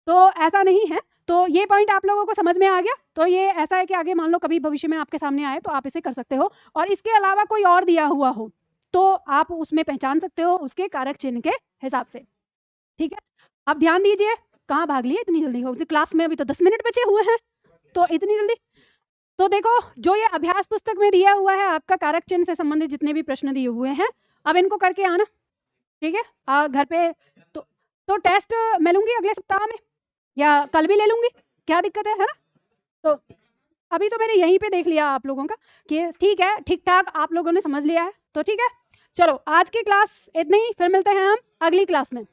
तो ऐसा नहीं है। तो ये पॉइंट आप लोगों को समझ में आ गया। तो ये ऐसा है कि आगे मान लो कभी भविष्य में आपके सामने आए तो आप इसे कर सकते हो, और इसके अलावा कोई और दिया हुआ हो तो आप उसमें पहचान सकते हो उसके कारक चिन्ह के हिसाब से, ठीक है। अब ध्यान दीजिए, कहाँ भाग लिए इतनी जल्दी? हो क्लास में अभी तो 10 मिनट बचे हुए हैं, तो इतनी जल्दी? तो देखो, जो ये अभ्यास पुस्तक में दिया हुआ है आपका कारक चिन्ह से संबंधित जितने भी प्रश्न दिए हुए हैं, अब इनको करके आना, ठीक है। घर पे तो टेस्ट मैं लूंगी अगले सप्ताह में, या कल भी ले लूंगी, क्या दिक्कत है ना? तो अभी तो मैंने यहीं पे देख लिया आप लोगों का कि ठीक है, ठीक ठाक आप लोगों ने समझ लिया है, तो ठीक है। चलो आज की क्लास इतनी ही, फिर मिलते हैं हम अगली क्लास में।